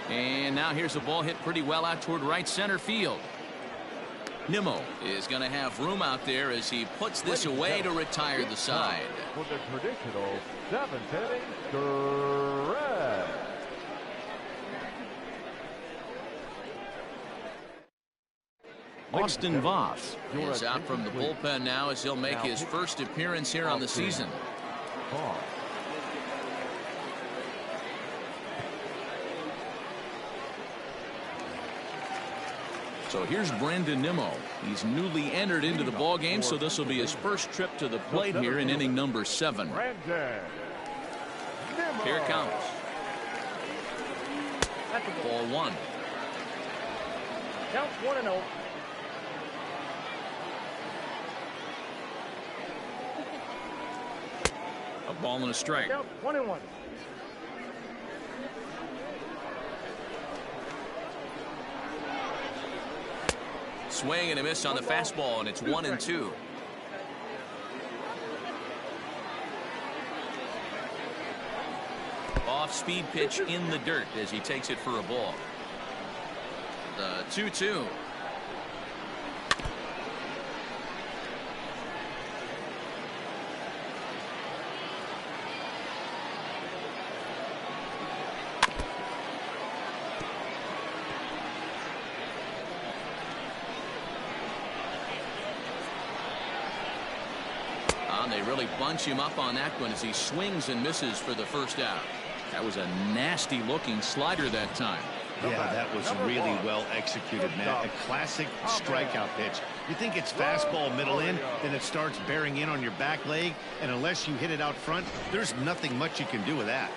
And now here's a ball hit pretty well out toward right center field. Nimmo is going to have room out there as he puts this away to retire the side. For the traditional 7th inning stretch. Austin Voth is out from the bullpen now as he'll make his first appearance here on the season. So here's Brandon Nimmo. He's newly entered into the ball game, so this will be his first trip to the plate here in inning number 7. Here it comes. Ball 1. Count 1-0. A ball and a strike. Count 1-1. Swing and a miss on the fastball, and it's 1-2. Off-speed pitch in the dirt as he takes it for a ball. The 2-2. And they really bunch him up on that one as he swings and misses for the first out. That was a nasty looking slider that time. Yeah, that was really well executed, Matt. A classic strikeout pitch. You think it's fastball middle in, then it starts bearing in on your back leg, and unless you hit it out front, there's nothing much you can do with that.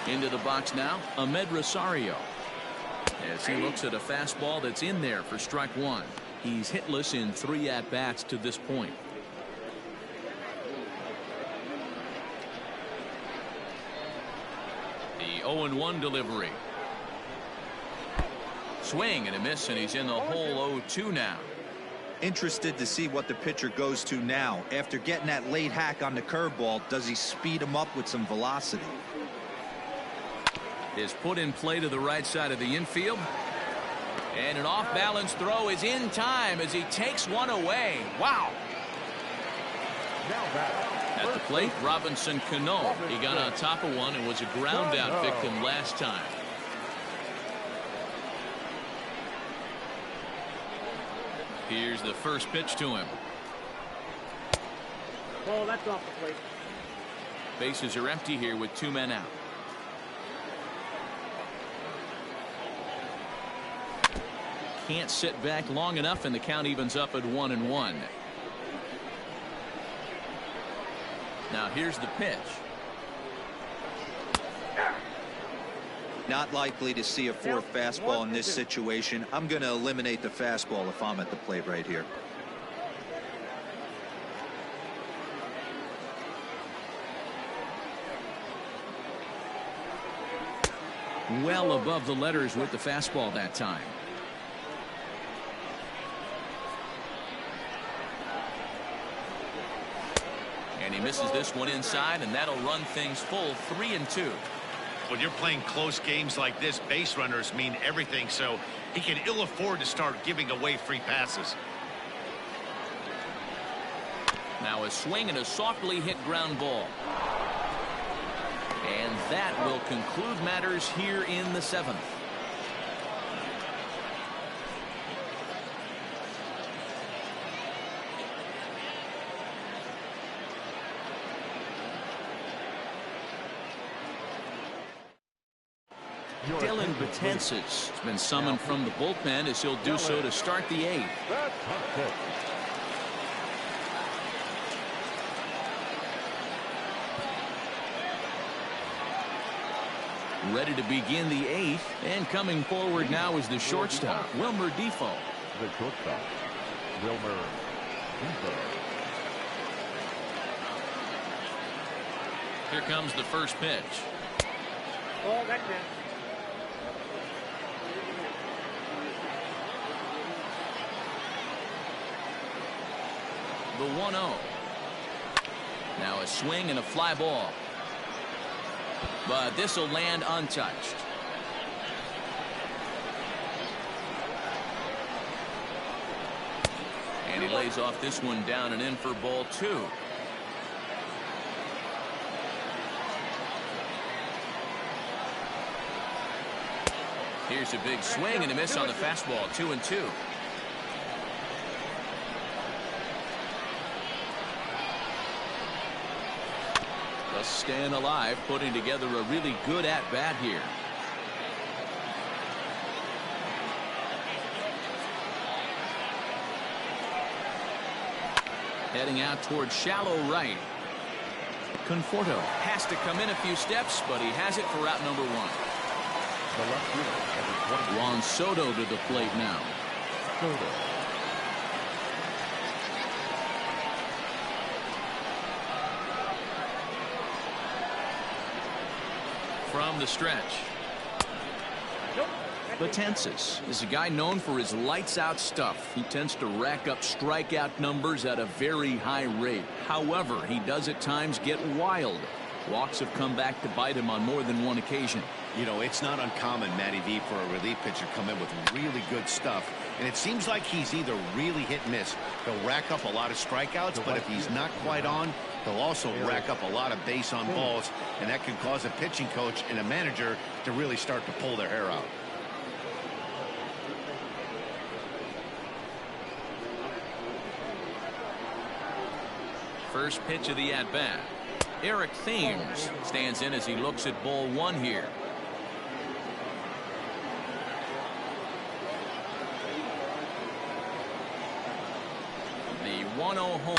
Into the box now, Ahmed Rosario. As he looks at a fastball that's in there for strike one. He's hitless in 3 at-bats to this point. The 0-1 delivery. Swing and a miss, and he's in the hole 0-2 now. Interested to see what the pitcher goes to now. After getting that late hack on the curveball, does he speed him up with some velocity? Is put in play to the right side of the infield. And an off-balance throw is in time as he takes one away. Wow. At the plate, Robinson Cano. He got on top of one and was a ground out victim last time. Here's the first pitch to him. Ball, that's off the plate. Bases are empty here with 2 men out. Can't sit back long enough, and the count evens up at 1-1. Now here's the pitch. Not likely to see a fourth fastball in this situation. I'm going to eliminate the fastball if I'm at the plate right here. Well above the letters with the fastball that time. And he misses this one inside, and that'll run things full 3-2. When you're playing close games like this, base runners mean everything, so he can ill afford to start giving away free passes. Now a swing and a softly hit ground ball. And that will conclude matters here in the 7th. Dylan Betances has been summoned from the bullpen as he'll do so to start the 8th. Ready to begin the 8th, and coming forward now is the shortstop, Wilmer Defoe. The shortstop, Wilmer Defoe. Here comes the first pitch. Ball, that's in. The 1-0. Now a swing and a fly ball. But this will land untouched. And he lays off this one down and in for ball 2. Here's a big swing and a miss on the fastball. 2-2. Just staying alive, putting together a really good at-bat here. Heading out towards shallow right. Conforto has to come in a few steps, but he has it for out number 1. The left fielder, Juan Soto to the plate now. Soto. From the stretch. Betances is a guy known for his lights-out stuff. He tends to rack up strikeout numbers at a very high rate. However, he does at times get wild. Walks have come back to bite him on more than one occasion. You know, it's not uncommon, Matty V, for a relief pitcher to come in with really good stuff. And it seems like he's either really hit and miss. He'll rack up a lot of strikeouts, but if he's not quite on, he'll also rack up a lot of base on balls. And that can cause a pitching coach and a manager to really start to pull their hair out. First pitch of the at-bat. Eric Thames stands in as he looks at ball one here. The 1-0 home.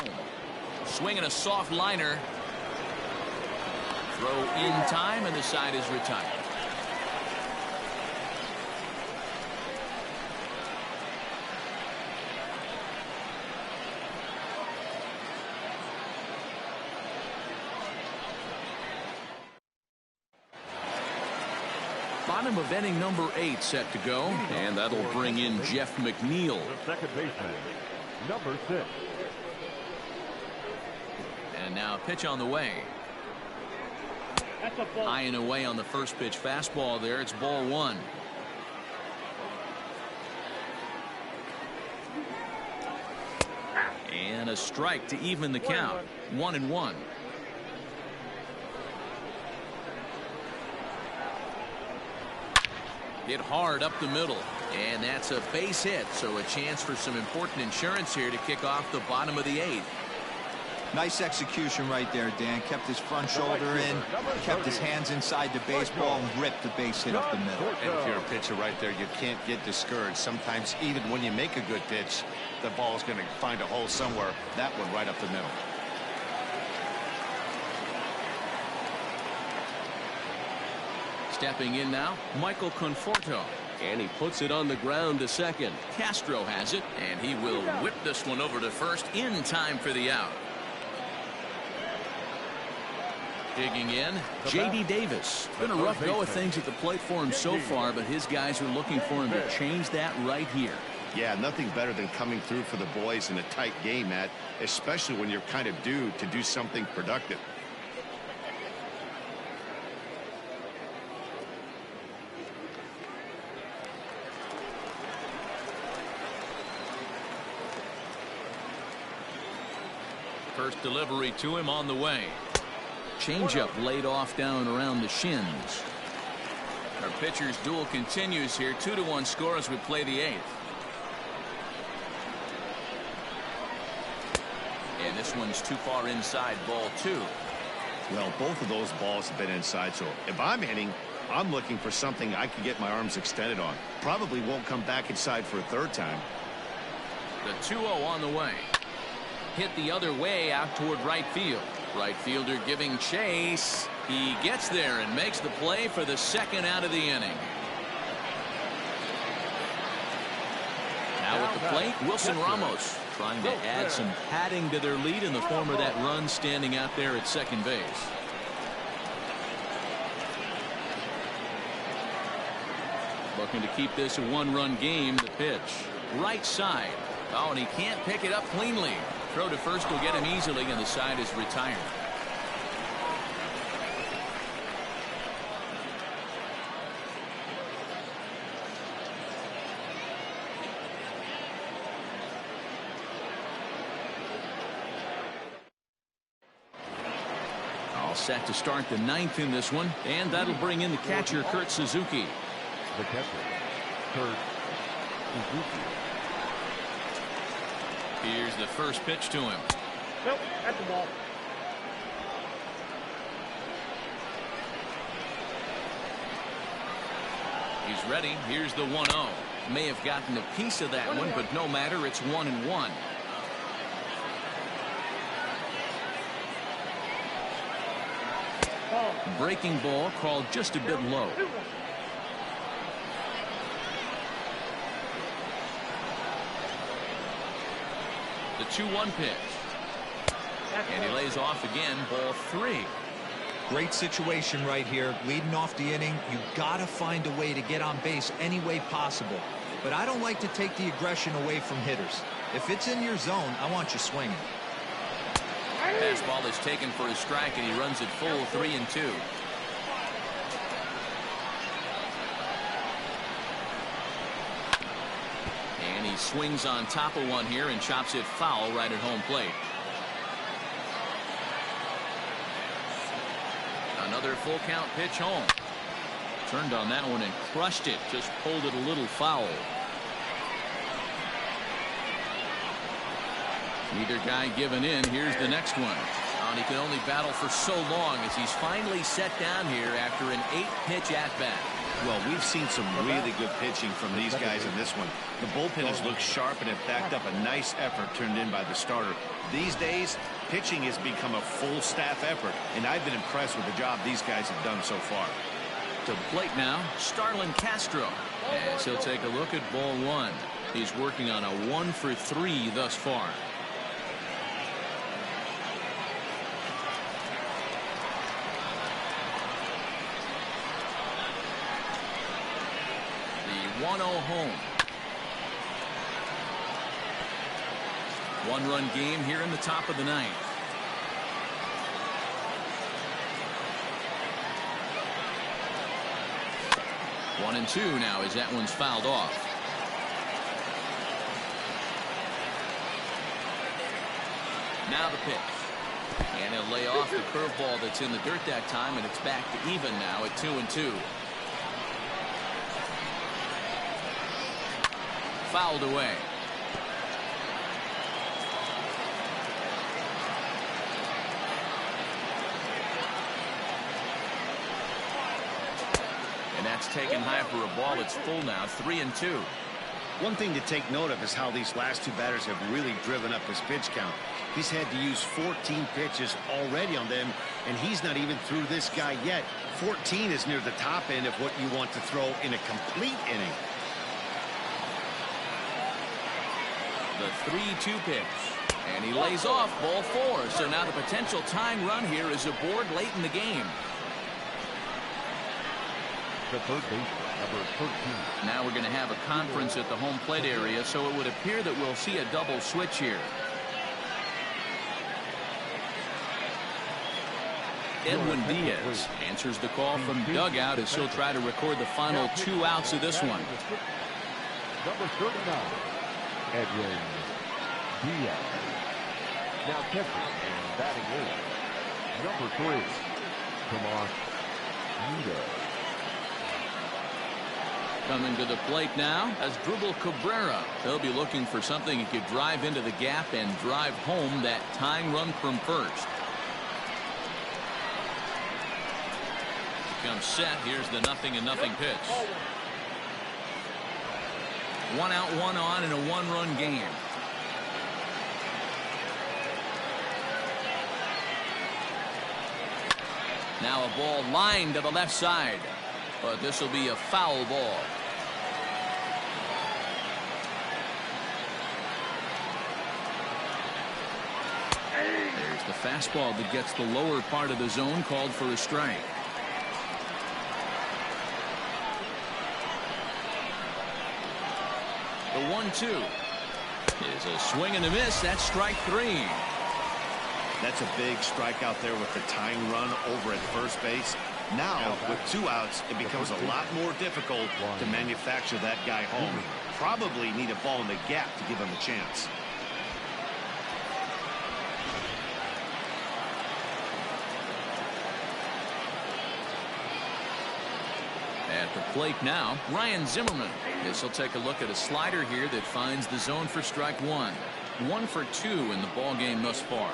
Swinging a soft liner. Throw in time, and the side is retired. Bottom of inning number 8 set to go, and that'll bring in Jeff McNeil. The second baseman, number 6. And now a pitch on the way. That's a ball. High and away on the first pitch fastball there. It's ball one. And a strike to even the count. 1-1. Hit hard up the middle, and that's a base hit, so a chance for some important insurance here to kick off the bottom of the 8th. Nice execution right there, Dan. Kept his front shoulder in, kept his hands inside the baseball, and ripped the base hit up the middle. And if you're a pitcher right there, you can't get discouraged. Sometimes even when you make a good pitch, the ball's going to find a hole somewhere. That one right up the middle. Stepping in now, Michael Conforto. And he puts it on the ground to second. Castro has it, and he will whip this one over to first in time for the out. Digging in, J.D. Davis. Been a rough go of things at the plate for him so far, but his guys are looking for him to change that right here. Yeah, nothing better than coming through for the boys in a tight game, Matt, especially when you're kind of due to do something productive. First delivery to him on the way. Changeup laid off down around the shins. Our pitcher's duel continues here. 2-1 score as we play the 8th. And this one's too far inside, ball 2. Well, both of those balls have been inside, so if I'm hitting, I'm looking for something I can get my arms extended on. Probably won't come back inside for a third time. The 2-0 on the way. Hit the other way out toward right field. Right fielder giving chase. He gets there and makes the play for the second out of the inning. Now at the plate, Wilson Ramos trying to add some padding to their lead in the form of that run standing out there at second base. Looking to keep this a one-run game. The pitch. Right side. Oh, and he can't pick it up cleanly. Throw to first will get him easily, and the side is retired. All set to start the 9th in this one, and that'll bring in the catcher, Kurt Suzuki. The catcher, Kurt Suzuki. Here's the first pitch to him. Nope, that's the ball. He's ready. Here's the 1-0. May have gotten a piece of that one, but no matter. It's 1-1. Breaking ball called just a bit low. The 2-1 pitch. And he lays off again. Ball 3. Great situation right here. Leading off the inning, you gotta find a way to get on base any way possible. But I don't like to take the aggression away from hitters. If it's in your zone, I want you swinging. Fastball is taken for a strike, and he runs it full 3-2. And he swings on top of one here and chops it foul right at home plate. Another full count pitch home. Turned on that one and crushed it. Just pulled it a little foul. Neither guy giving in. Here's the next one. And he can only battle for so long as he's finally set down here after an 8-pitch at-bat. Well, we've seen some really good pitching from these guys in this one. The bullpen has looked sharp and have backed up a nice effort turned in by the starter. These days, pitching has become a full staff effort, and I've been impressed with the job these guys have done so far. To the plate now, Starlin Castro. As he'll take a look at ball one. He's working on a 1-for-3 thus far. The 1-0 home. One-run game here in the top of the ninth. One and two now as that one's fouled off. Now the pitch. And he'll lay off the curveball that's in the dirt that time, and it's back to even now at 2-2. Fouled away. And that's taken high for a ball. It's full now, 3-2. One thing to take note of is how these last two batters have really driven up his pitch count. He's had to use 14 pitches already on them, and he's not even through this guy yet. 14 is near the top end of what you want to throw in a complete inning. The 3-2 pitch. And he lays off ball four. So now the potential tying run here is aboard late in the game. The third baseman, number 13. Now we're going to have a conference at the home plate area, so it would appear that we'll see a double switch here. Edwin Diaz answers the call from dugout as he'll try to record the final 2 outs of this one. Number 39, Edwin Diaz. Now catching and batting in, number 3, Tomas Nido. Coming to the plate now as Drupal Cabrera. They'll be looking for something he could drive into the gap and drive home that tying run from first. Comes set. Here's the 0-0 pitch. 1 out, 1 on in a 1-run game. Now a ball lined to the left side, but this will be a foul ball. There's the fastball that gets the lower part of the zone, called for a strike. The 1-2 is a swing and a miss. That's strike 3. That's a big strike out there with the tying run over at first base. Now, with 2 outs, it becomes a lot more difficult to manufacture that guy home. Probably need a ball in the gap to give him a chance. At the plate now, Ryan Zimmerman. This will take a look at a slider here that finds the zone for strike 1. 1 for 2 in the ball game thus far.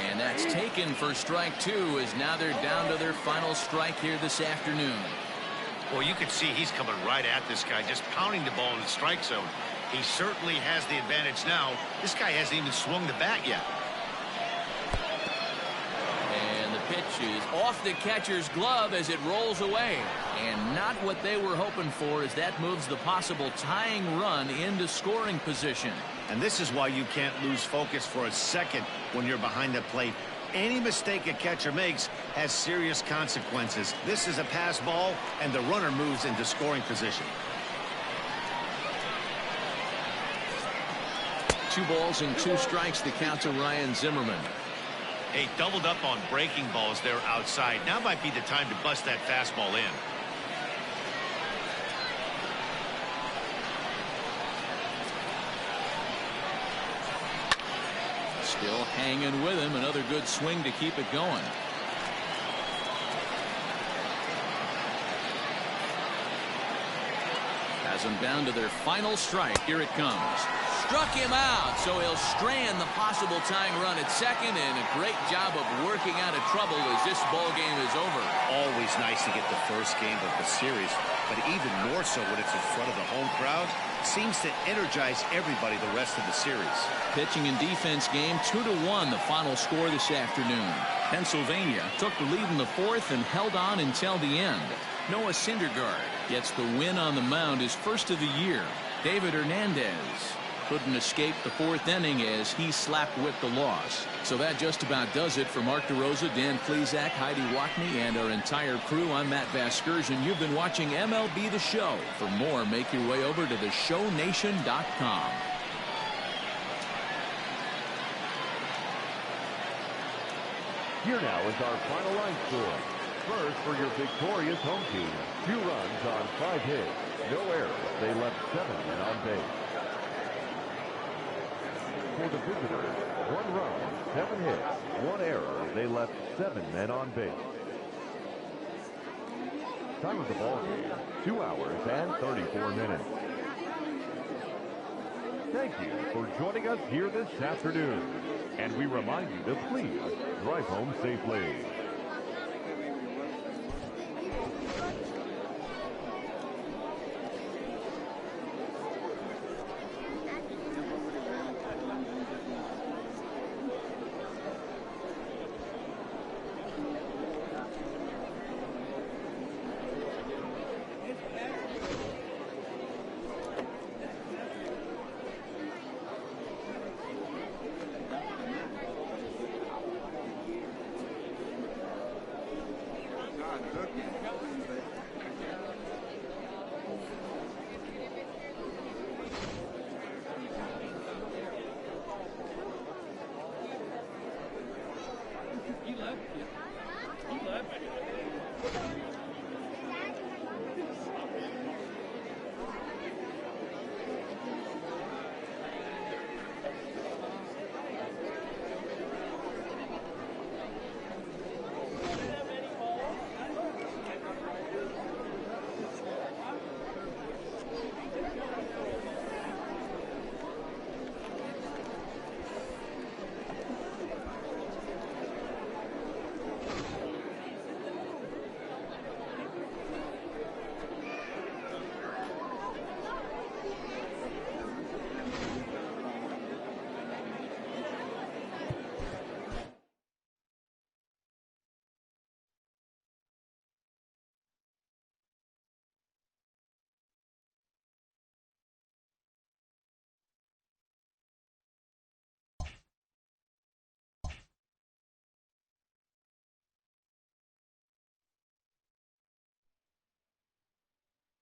And that's taken for strike 2, as now they're down to their final strike here this afternoon. Well, you can see he's coming right at this guy, just pounding the ball in the strike zone. He certainly has the advantage now. This guy hasn't even swung the bat yet. And the pitch is off the catcher's glove as it rolls away. And not what they were hoping for, as that moves the possible tying run into scoring position. And this is why you can't lose focus for a second when you're behind the plate. Any mistake a catcher makes has serious consequences. This is a pass ball, and the runner moves into scoring position. 2 balls and 2 strikes the count to Ryan Zimmerman. Hey, doubled up on breaking balls there outside. Now might be the time to bust that fastball in. Still hanging with him. Another good swing to keep it going. has them down to their final strike. Here it comes. Struck him out, so he'll strand the possible tying run at second, and a great job of working out of trouble as this ball game is over. Always nice to get the first game of the series, but even more so when it's in front of the home crowd. Seems to energize everybody the rest of the series. Pitching and defense game 2-1, the final score this afternoon. Pennsylvania took the lead in the fourth and held on until the end. Noah Syndergaard gets the win on the mound, his first of the year. David Hernandez couldn't escape the fourth inning as he slapped with the loss. So that just about does it for Mark DeRosa, Dan Plesac, Heidi Watney, and our entire crew. I'm Matt Vasgersian. You've been watching MLB The Show. For more, make your way over to theshownation.com. Here now is our final line score. First, for your victorious home team, 2 runs on 5 hits, no errors. They left 7 men on base. For the visitors, 1 run, 7 hits, 1 error. They left 7 men on base. Time of the ball game, 2 hours and 34 minutes. Thank you for joining us here this afternoon. And we remind you to please drive home safely. He left.